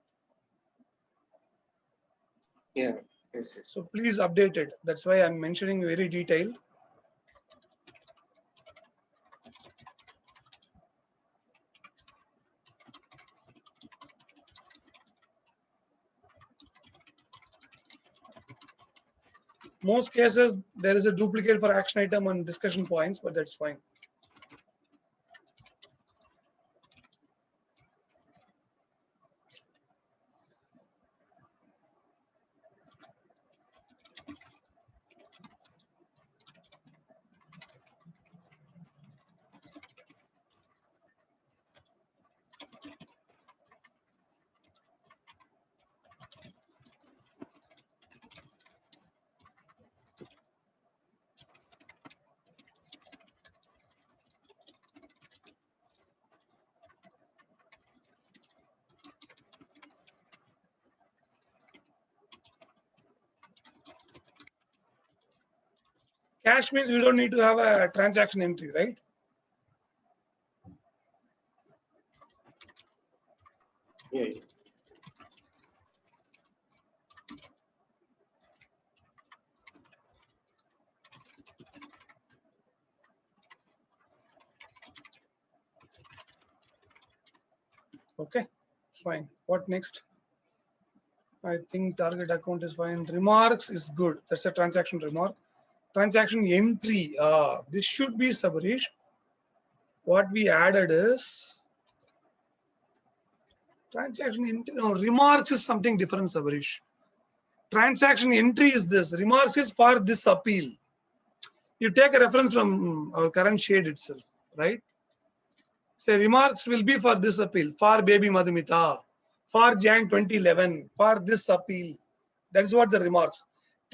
Yeah. Yes. Yes. So please update it. That's why I'm mentioning very detailed. Most cases, there is a duplicate for action item and discussion points, but that's fine. Cash means we don't need to have a transaction entry, right? Yeah. Okay, fine. What next? I think target account is fine. Remarks is good. That's a transaction remark. Transaction entry. This should be Sabarish. What we added is transaction entry. No, remarks is something different, Sabarish. Transaction entry is this. Remarks is for this appeal. You take a reference from our current shade itself, right? Say remarks will be for this appeal, for baby Madhumita, for Jan 2011, for this appeal. That is what the remarks.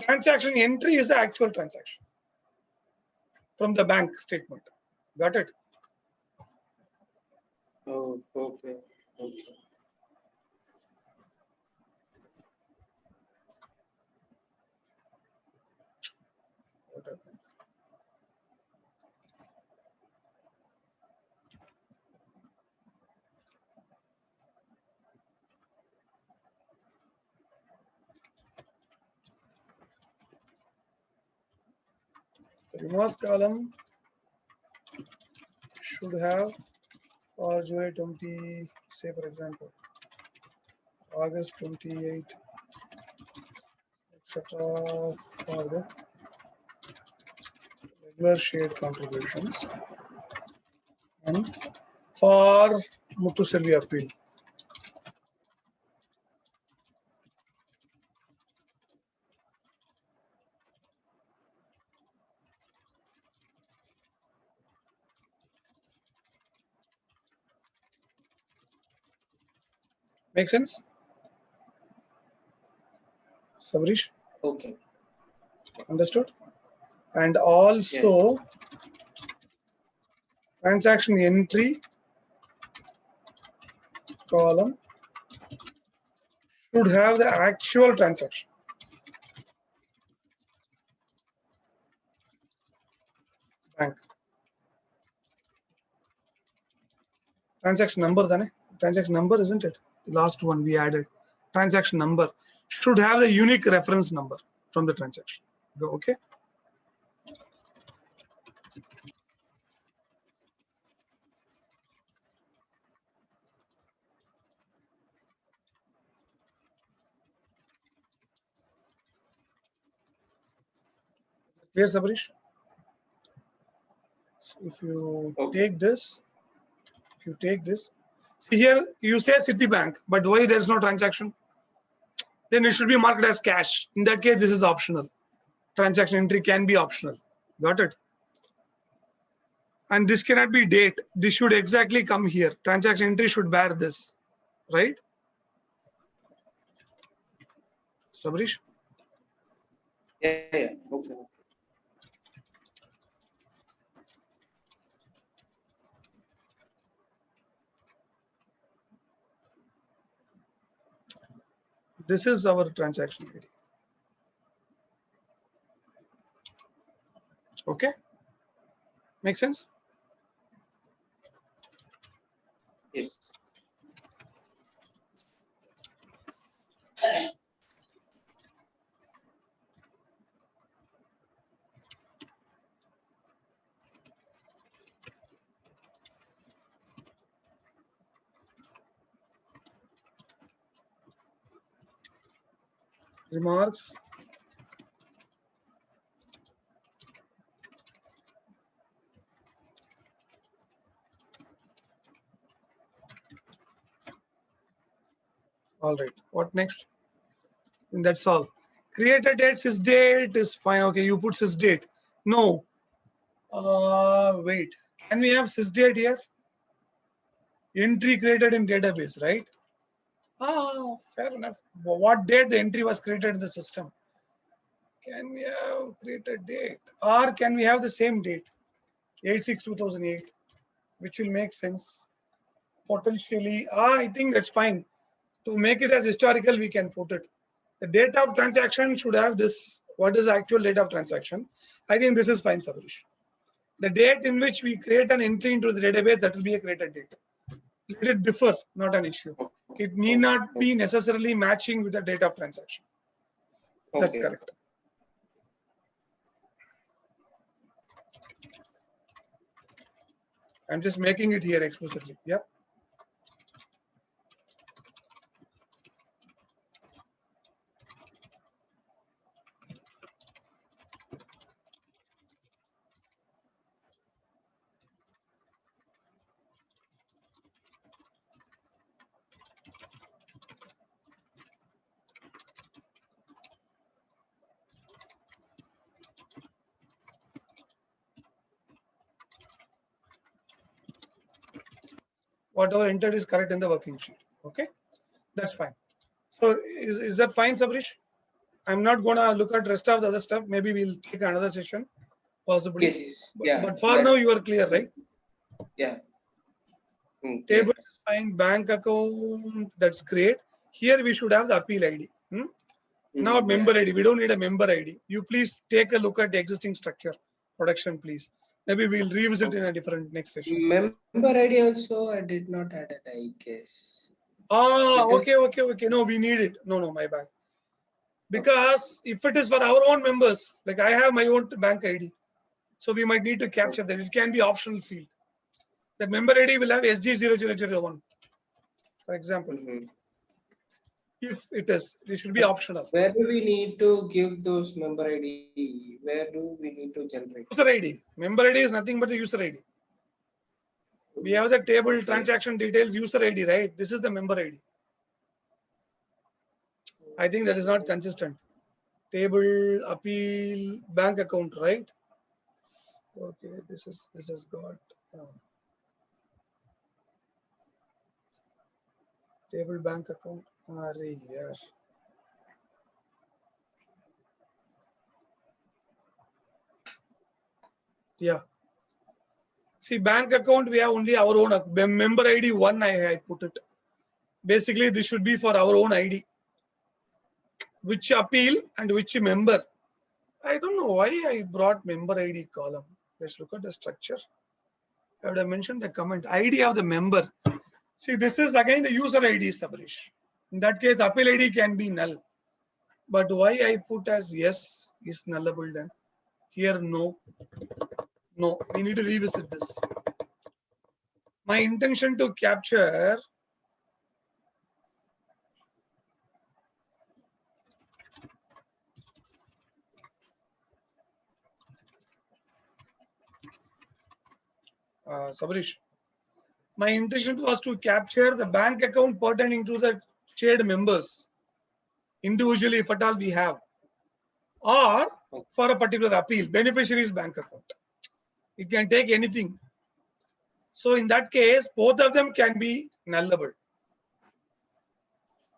Transaction entry is the actual transaction from the bank statement. Got it? Oh, okay. Okay. What happens? The remorse column should have for July 20, say for example, August 28, etc. for the regular shade contributions and for Muthuselvi appeal. Make sense? Sabrish? Okay. Understood? And also transaction entry column should have the actual transaction. Bank. Transaction number, then transaction number, isn't it? The last one we added. Transaction number should have the unique reference number from the transaction. Okay. Clear, Sabrish? So if you take this, see here you say Citibank, but why there is no transaction? Then it should be marked as cash. In that case, this is optional. Transaction entry can be optional. Got it? And this cannot be date. This should exactly come here. Transaction entry should bear this, right? Sabrish? Yeah. Okay. This is our transaction ID. Okay? Make sense? Yes. Remarks. All right. What next? And that's all. Create a date. Sys date is fine. Okay, you put sys date. No. Wait. Can we have sys date here? Entry created in database, right? Fair enough. But what date the entry was created in the system? Can we have created date? Or can we have the same date? 8/6/2008, which will make sense. Potentially, I think that's fine. To make it as historical, we can put it. The date of transaction should have this. What is the actual date of transaction? I think this is fine, Sabrish. The date in which we create an entry into the database, that will be a created date. Let it differ, not an issue. It need not be necessarily matching with the date of transaction. That's correct. I'm just making it here explicitly. Yep. Whatever entered is correct in the working sheet. Okay, that's fine. So is that fine, Sabrish? I'm not gonna look at rest of the other stuff. Maybe we'll take another session, possibly. Yes. Yeah. But for now, you are clear, right? Yeah. Table is fine. Bank account, that's great. Here we should have the appeal ID. Now member ID. We don't need a member ID. You please take a look at the existing structure, production, please. Maybe we'll revisit in a different next session. Member ID also I did not add it, I guess. Okay. No, we need it. No, my bad. Because if it is for our own members, like I have my own bank ID. So we might need to capture that. It can be optional field. The member ID will have SG0001, for example. If it is, it should be optional. Where do we need to give those member ID? Where do we need to generate? User ID. Member ID is nothing but the user ID. We have the table transaction details user ID, right? This is the member ID. I think that is not consistent. Table, appeal, bank account, right? Okay, this has got table bank account. Yes. Yeah. See, bank account, we have only our own member ID 1. I put it. Basically, this should be for our own ID. Which appeal and which member. I don't know why I brought member ID column. Let's look at the structure. I would have mentioned the comment ID of the member. See, this is again the user ID, Sabarish. In that case, appeal ID can be null. But why I put as yes is nullable then? Here, no. No, we need to revisit this. My intention to capture Sabarish. My intention was to capture the bank account pertaining to the shared members individually, if at all we have, or for a particular appeal, beneficiary's bank account. It can take anything. So in that case, both of them can be nullable.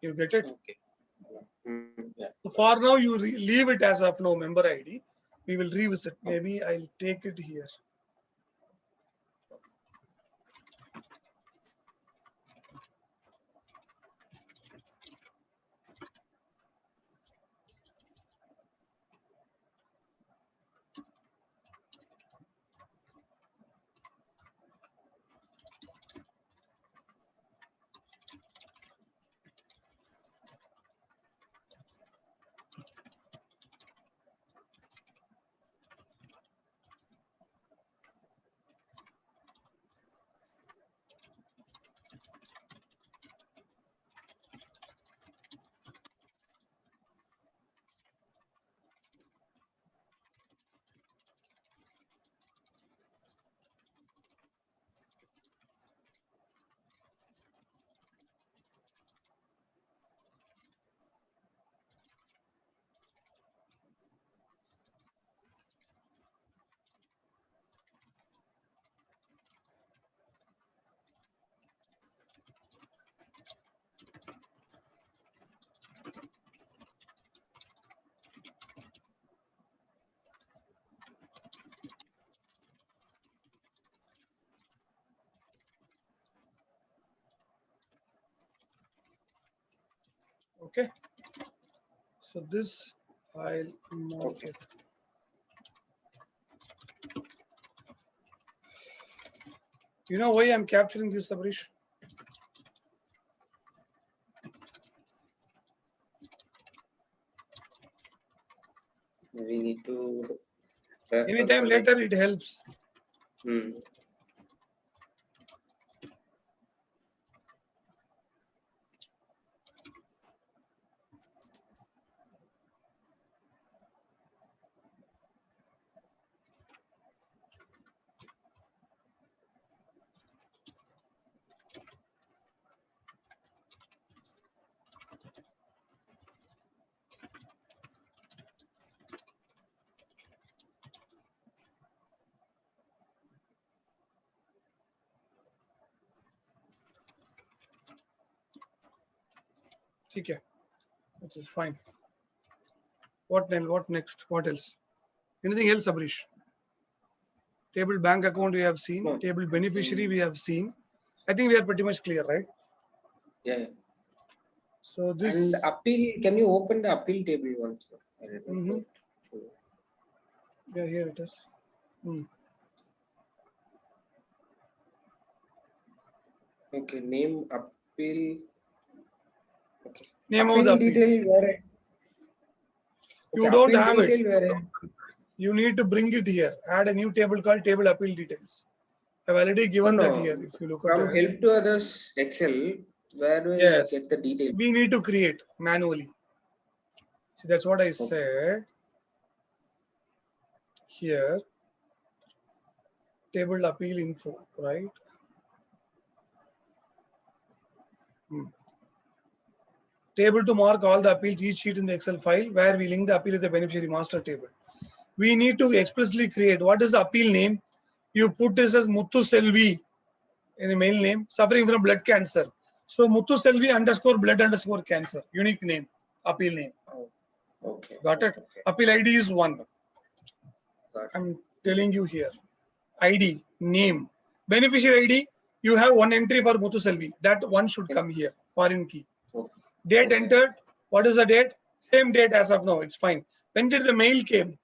You get it? Okay. Yeah. So for now, you leave it as of no member ID. We will revisit. Maybe I'll take it here. Okay. So this I'll mark it. You know why I'm capturing this, Sabarish? We need to. Anytime later, it helps. Okay, which is fine. What next? What else? Anything else, Sabarish? Table bank account we have seen. No. Table beneficiary we have seen. I think we are pretty much clear, right? Yeah. So this and appeal. Can you open the appeal table once? Yeah, here it is. Okay, name appeal. Okay. Name appeal of the appeal. detail where You don't have it. You need to bring it here. Add a new table called table appeal details. I've already given that here. If you look at From it. help to others Excel, where do I Yes, get the details? we need to create manually. See, that's what I said here. Table appeal info, right? Table to mark all the appeals, each sheet in the Excel file, where we link the appeal with the beneficiary master table. We need to explicitly create what is the appeal name. You put this as Muthu Selvi in a mail name, suffering from blood cancer. So Muthu Selvi _ blood _ cancer, unique name, appeal name. Okay. Got it? Okay. Appeal ID is 1. Got it. I'm telling you here. ID, name. Beneficiary ID, you have one entry for Muthu Selvi. That one should come here, foreign key. Okay. Date entered. What is the date? Same date as of now. It's fine. When did the mail came?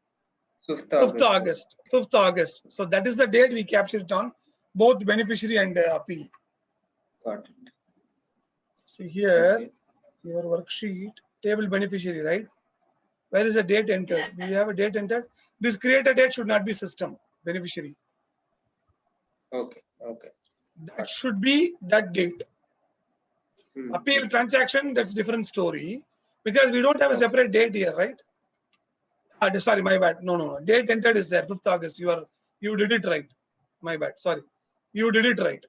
5th August. 5th August. So that is the date we captured it on both beneficiary and appeal. Got it. See here, Okay. your worksheet, table beneficiary, right? Where is the date entered? We have a date entered. This created date should not be system beneficiary. Okay. Okay. That should be that date. Appeal transaction, that's different story because we don't have a separate date here, right? Sorry, my bad. No. Date entered is there, 5th August. You did it right. My bad. Sorry. You did it right.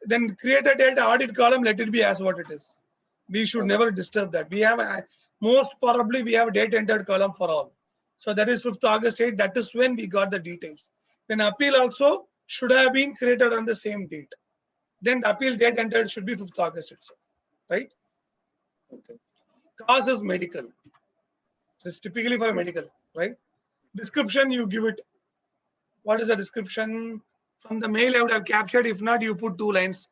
Then create a date audit column, let it be as what it is. We should never disturb that. We have most probably we have a date entered column for all. So that is 5th August date. That is when we got the details. Then appeal also should have been created on the same date. Then the appeal date entered should be 5th August itself, right? Okay. Cause is medical. It's typically for medical, right? Description, you give it. What is the description? From the mail I would have captured. If not, you put 2 lines.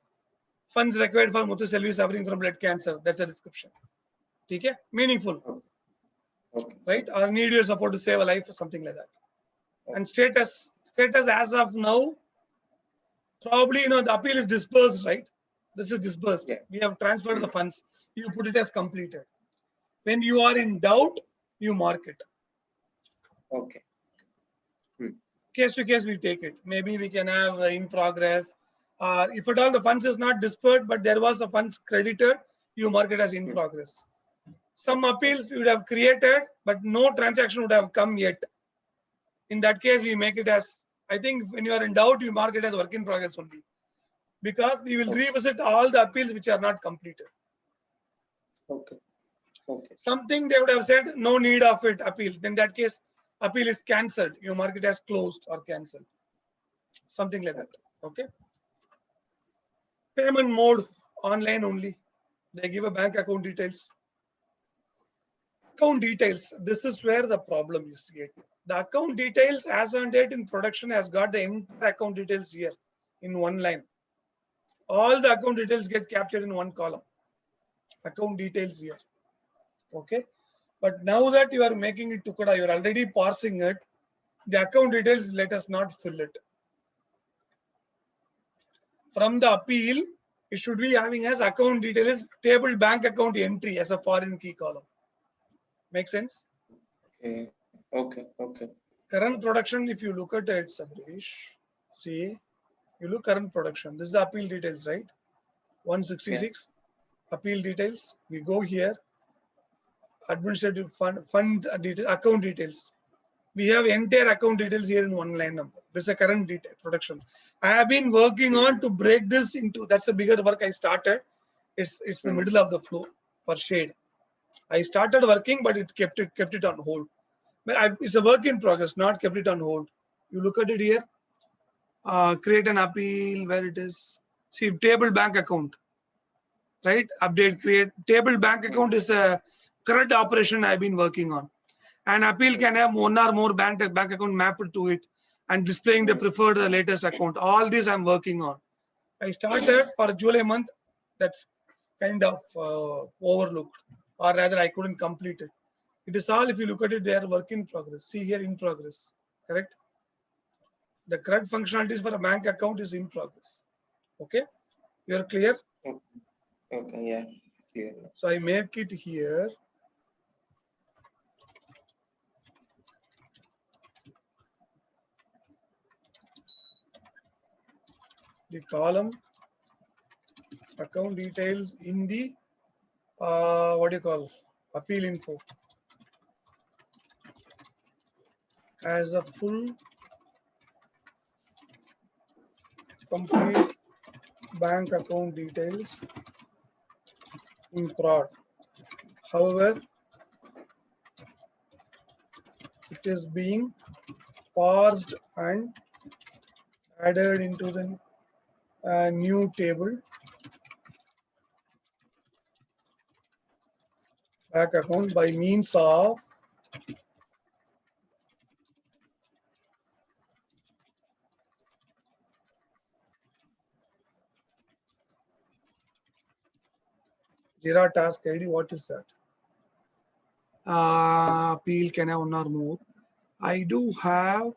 Funds required for Muthu Selvi suffering from blood cancer. That's a description. Okay? Meaningful. Okay. Right? Or need your support to save a life or something like that. And status as of now, probably the appeal is disbursed, right? This is disbursed. Yeah. We have transferred the funds. You put it as completed. When you are in doubt, you mark it. Okay. Case to case, we take it. Maybe we can have in progress. If at all the funds is not dispersed, but there was a funds credited, you mark it as in progress. Some appeals we would have created, but no transaction would have come yet. In that case, we make it as, I think when you are in doubt, you mark it as work in progress only. Because we will revisit all the appeals which are not completed. Okay. Okay. Something they would have said, no need of it, appeal. Then that case, appeal is cancelled. You mark it as closed or cancelled. Something like that. Okay. Payment mode, online only. They give a bank account details. Account details. This is where the problem is here. The account details as on date in production has got the entire account details here in one line. All the account details get captured in one column. Account details here. Okay. But now that you are making it Tukada, you are already parsing it. The account details, let us not fill it. From the appeal, it should be having as account details table bank account entry as a foreign key column. Make sense? Okay. Okay. Okay. Current production, if you look at it, Sabrish, see, you look current production. This is appeal details, right? 166, appeal details. We go here. Administrative fund detail, account details. We have entire account details here in one line number. This is a current detail production. I have been working on to break this into, that's a bigger work I started. It's the middle of the flow for shade. I started working, but it kept it on hold. But it's a work in progress, not kept it on hold. You look at it here. Create an appeal where it is. See, table bank account. Right? Update, create. Table bank account is a current operation I've been working on. An appeal can have one or more bank account mapped to it and displaying the preferred latest account. All this I'm working on. I started for July month. That's kind of overlooked, or rather I couldn't complete it. It is all, if you look at it, they are work in progress. See here, in progress, correct? The correct functionalities for a bank account is in progress. Okay, you are clear? Okay, yeah, clear. So I make it here. the column account details in the what do you call appeal info as a full complete bank account details in prod. However, it is being parsed and added into the new table back account by means of Jira task ID. What is that? Appeal, can I have one or more? I do have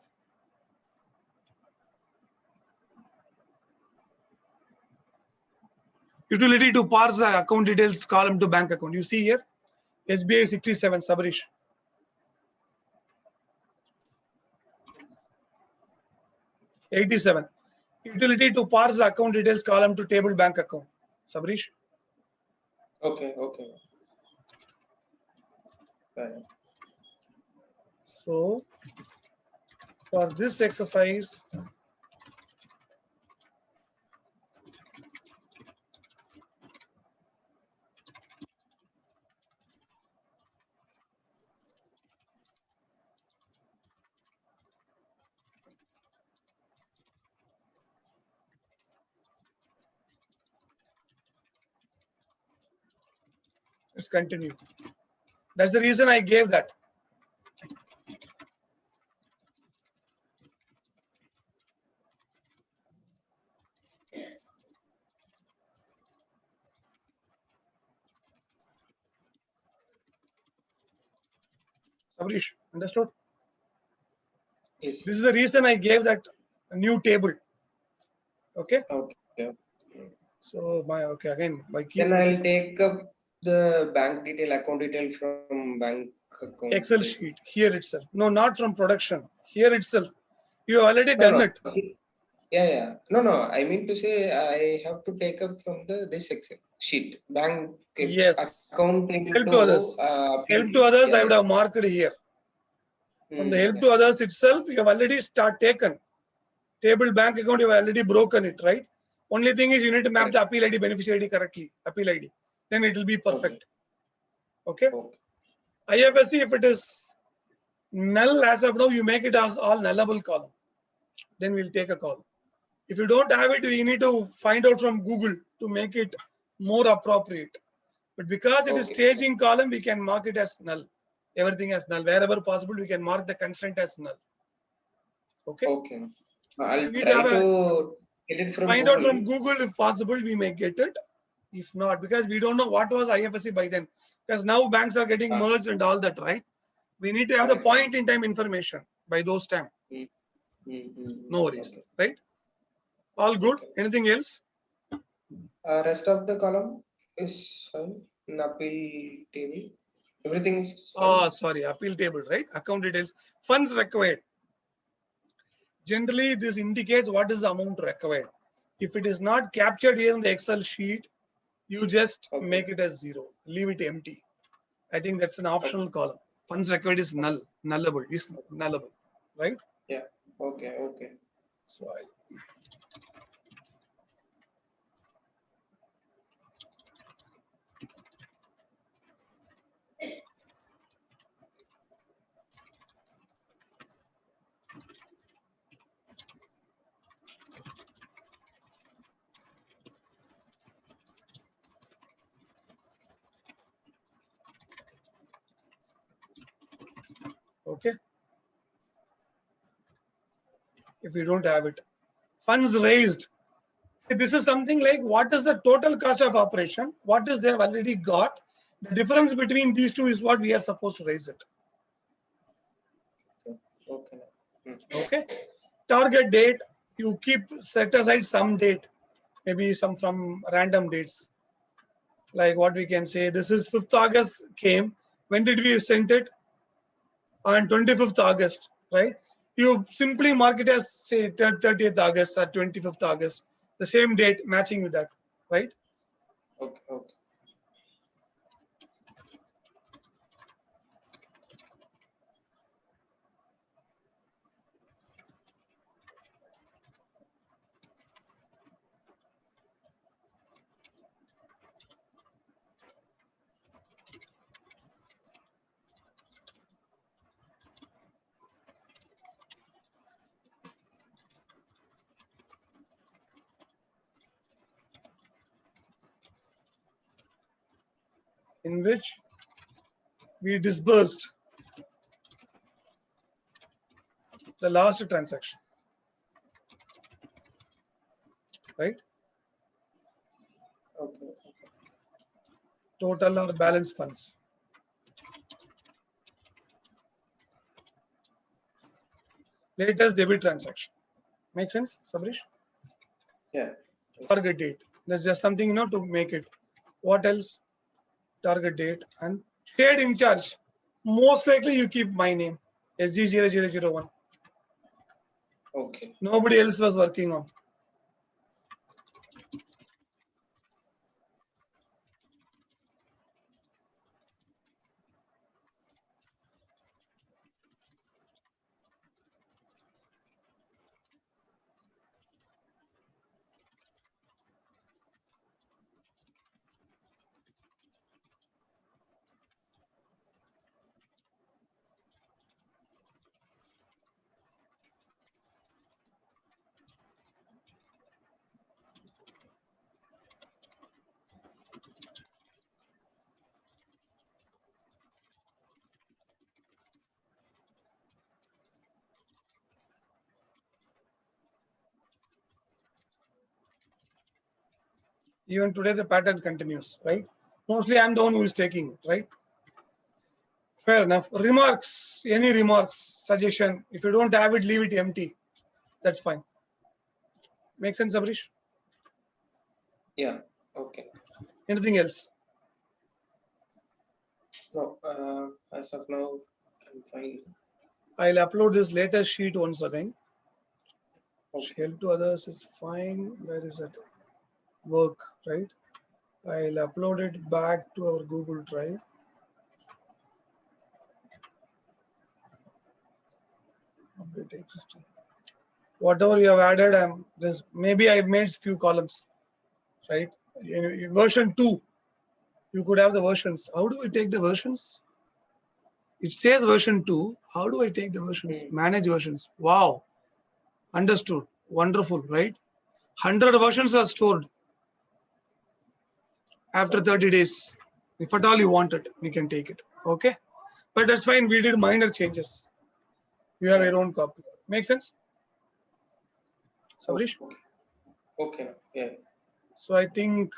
utility to parse the account details column to bank account. You see here, SBI 67, Sabarish. '87. Utility to parse the account details column to table bank account. Sabarish. Okay, okay. Right. So for this exercise, let's continue. That's the reason I gave that. Sabarish, understood? Yes. This is the reason I gave that new table. Okay. Okay. So okay again by keep Then I'll take up the bank detail, account detail from bank account. Excel sheet here itself. No, not from production. Here itself. You have already No, done no. it. Yeah, yeah. No. I mean to say I have to take up from this Excel sheet, bank Yes. account Help to others. Help to others. Yeah, I would have marked here. From the help to others itself, you have already taken. Table bank account, you have already broken it, right? Only thing is you need to map the appeal ID, beneficiary ID correctly. Appeal ID. Then it will be perfect. Okay. IFSC, if it is null as of now, you make it as all nullable column. Then we'll take a call. If you don't have it, we need to find out from Google to make it more appropriate. But because it is staging column, we can mark it as null. Everything as null. Wherever possible, we can mark the constraint as null. Okay. Okay. I'll try to get it from find Google. out from Google if possible. We may get it. If not, because we don't know what was IFSC by then. Because now banks are getting merged and all that, right? We need to have the point in time information by those time. No worries, right? All good. Anything else? Rest of the column is fine. In appeal table, everything is fine. Oh, sorry, appeal table, right? Account details, funds required. Generally, this indicates what is the amount required. If it is not captured here in the Excel sheet, you just make it as 0. Leave it empty. I think that's an optional column. Funds required is nullable, right? Yeah. Okay. So okay. If you don't have it, funds raised. This is something like what is the total cost of operation? What is they have already got? The difference between these two is what we are supposed to raise it. Okay. Target date, you keep set aside some date, maybe some from random dates. Like what we can say, this is 5th August came. When did we send it? On 25th August, right? You simply mark it as say 30th August or 25th August. the same date matching with that, right? Okay. Okay. In which we disbursed the last transaction, right? Okay. Total or balance funds. Latest debit transaction. Make sense, Sabrish? Yeah. Target date. That's just something, you know, to make it. What else? Target date and shared in charge. Most likely you keep my name, SG0001. Okay. Nobody else was working on. Even today, the pattern continues, right? Mostly I'm the one who is taking it, right? Fair enough. Remarks, any remarks, suggestion. If you don't have it, leave it empty. That's fine. Make sense, Sabrish? Yeah. Okay. Anything else? No. As of now, I'm fine. I'll upload this latest sheet once again. Okay. Help to others is fine. Where is it? Work, right? I'll upload it back to our Google Drive. Update existing. Whatever you have added, I'm this. Maybe I made few columns, right? In version 2, you could have the versions. How do we take the versions? It says version 2. How do I take the versions? Manage versions. Wow. Understood. Wonderful, right? 100 versions are stored after 30 days. If at all you want it, we can take it. Okay. But that's fine. We did minor changes. You have your own copy. Make sense? Sabrish? Okay. Okay. Yeah. So I think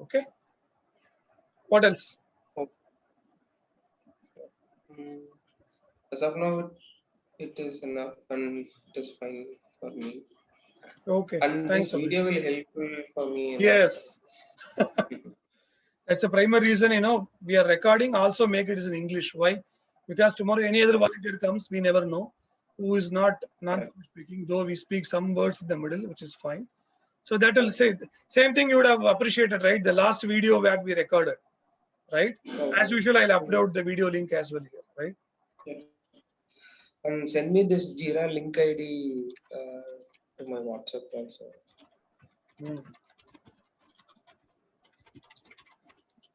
okay. What else? As of now, it is enough and it is fine for me. Okay. And Thanks, this Sabrish. video will helpful for me. Yes. That's the primary reason, we are recording. Also make it in English. Why? Because tomorrow any other volunteer comes, we never know who is not speaking, though we speak some words in the middle, which is fine. So that will say same thing you would have appreciated, right? The last video that we recorded, right? As usual, I'll upload the video link as well here, right? Yeah. And send me this Jira link ID to my WhatsApp also.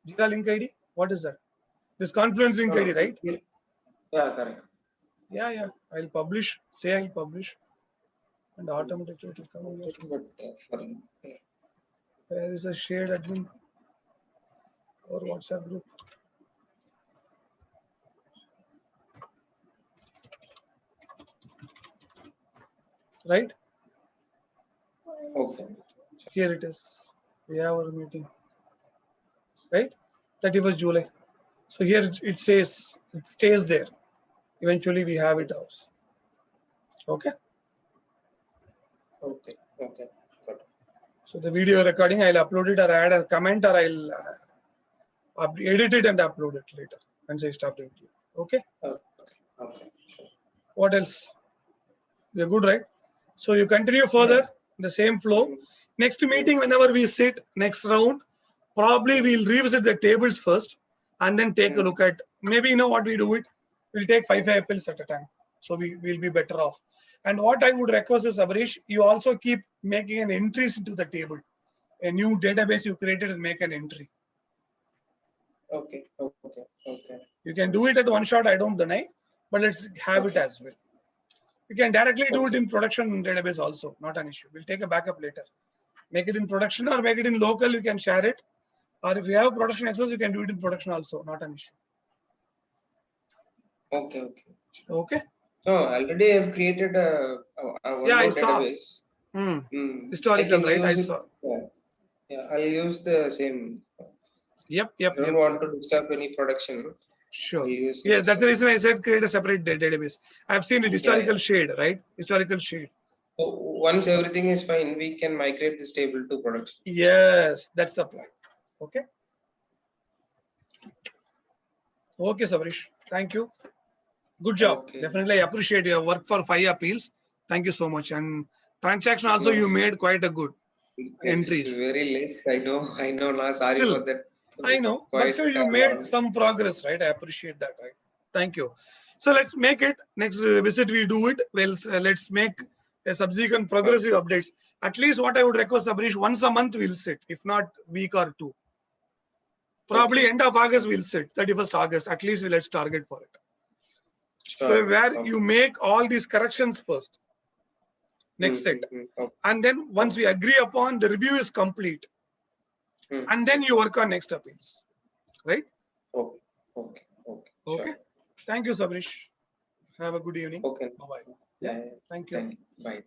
Jira link ID? What is that? This Confluence link ID, right? Yeah, correct. Yeah. I'll publish. Say I'll publish. And automatically it will come here. But Where is a shared admin or WhatsApp group? Right? okay. Here it is. We have our meeting. Right? 31st July. So here it says, it stays there. Eventually we have it ours. Okay? Okay. Okay. Good. So the video recording, I'll upload it or add a comment or I'll edit it and upload it later once I stop the video. Okay. Okay. What else? We're good, right? So you continue further the same flow. Next meeting, whenever we sit, next round, probably we'll revisit the tables first and then take a look at, maybe you know what we do it, we'll take 5 apples at a time. So we will be better off. And what I would request is, Abharish, you also keep making an entries into the table. A new database you created and make an entry. Okay. You can do it at one shot, I don't deny, but let's have it as well. You can directly do it in production database also, not an issue. We'll take a backup later. Make it in production or make it in local, you can share it. Or if you have production access, you can do it in production also, not an issue. Okay. Okay. So already I've created a one Yeah, I more saw. database. Historical, right? I use saw. Yeah, I'll use the same. Yep. I don't want to disturb any production. Sure. Use Yeah, it. that's the reason I said create a separate database. I've seen it, historical shade, right? Historical shade. So once everything is fine, we can migrate this table to production. Yes, that's the plan. Okay. Okay, Sabrish. Thank you. Good job. Okay. Definitely, I appreciate your work for 5 appeals. Thank you so much. And transaction also, you made quite a good entries. It's very less. I know. Now, sorry Still, for that. I know, but still you made some progress, right? I appreciate that, right? Thank you. So let's make it next visit. We do it. Well, let's make a subsequent progressive updates. At least what I would request, Sabrish, once a month we'll sit, if not week or two. Probably end of August we'll sit, 31st August. At least let's target for it. So where you make all these corrections first. Next set. And then once we agree upon, the review is complete. And then you work on next appeals. Right? Okay. Okay. Thank you, Sabrish. Have a good evening. Okay. Bye-bye. Yeah. Thank you. Bye.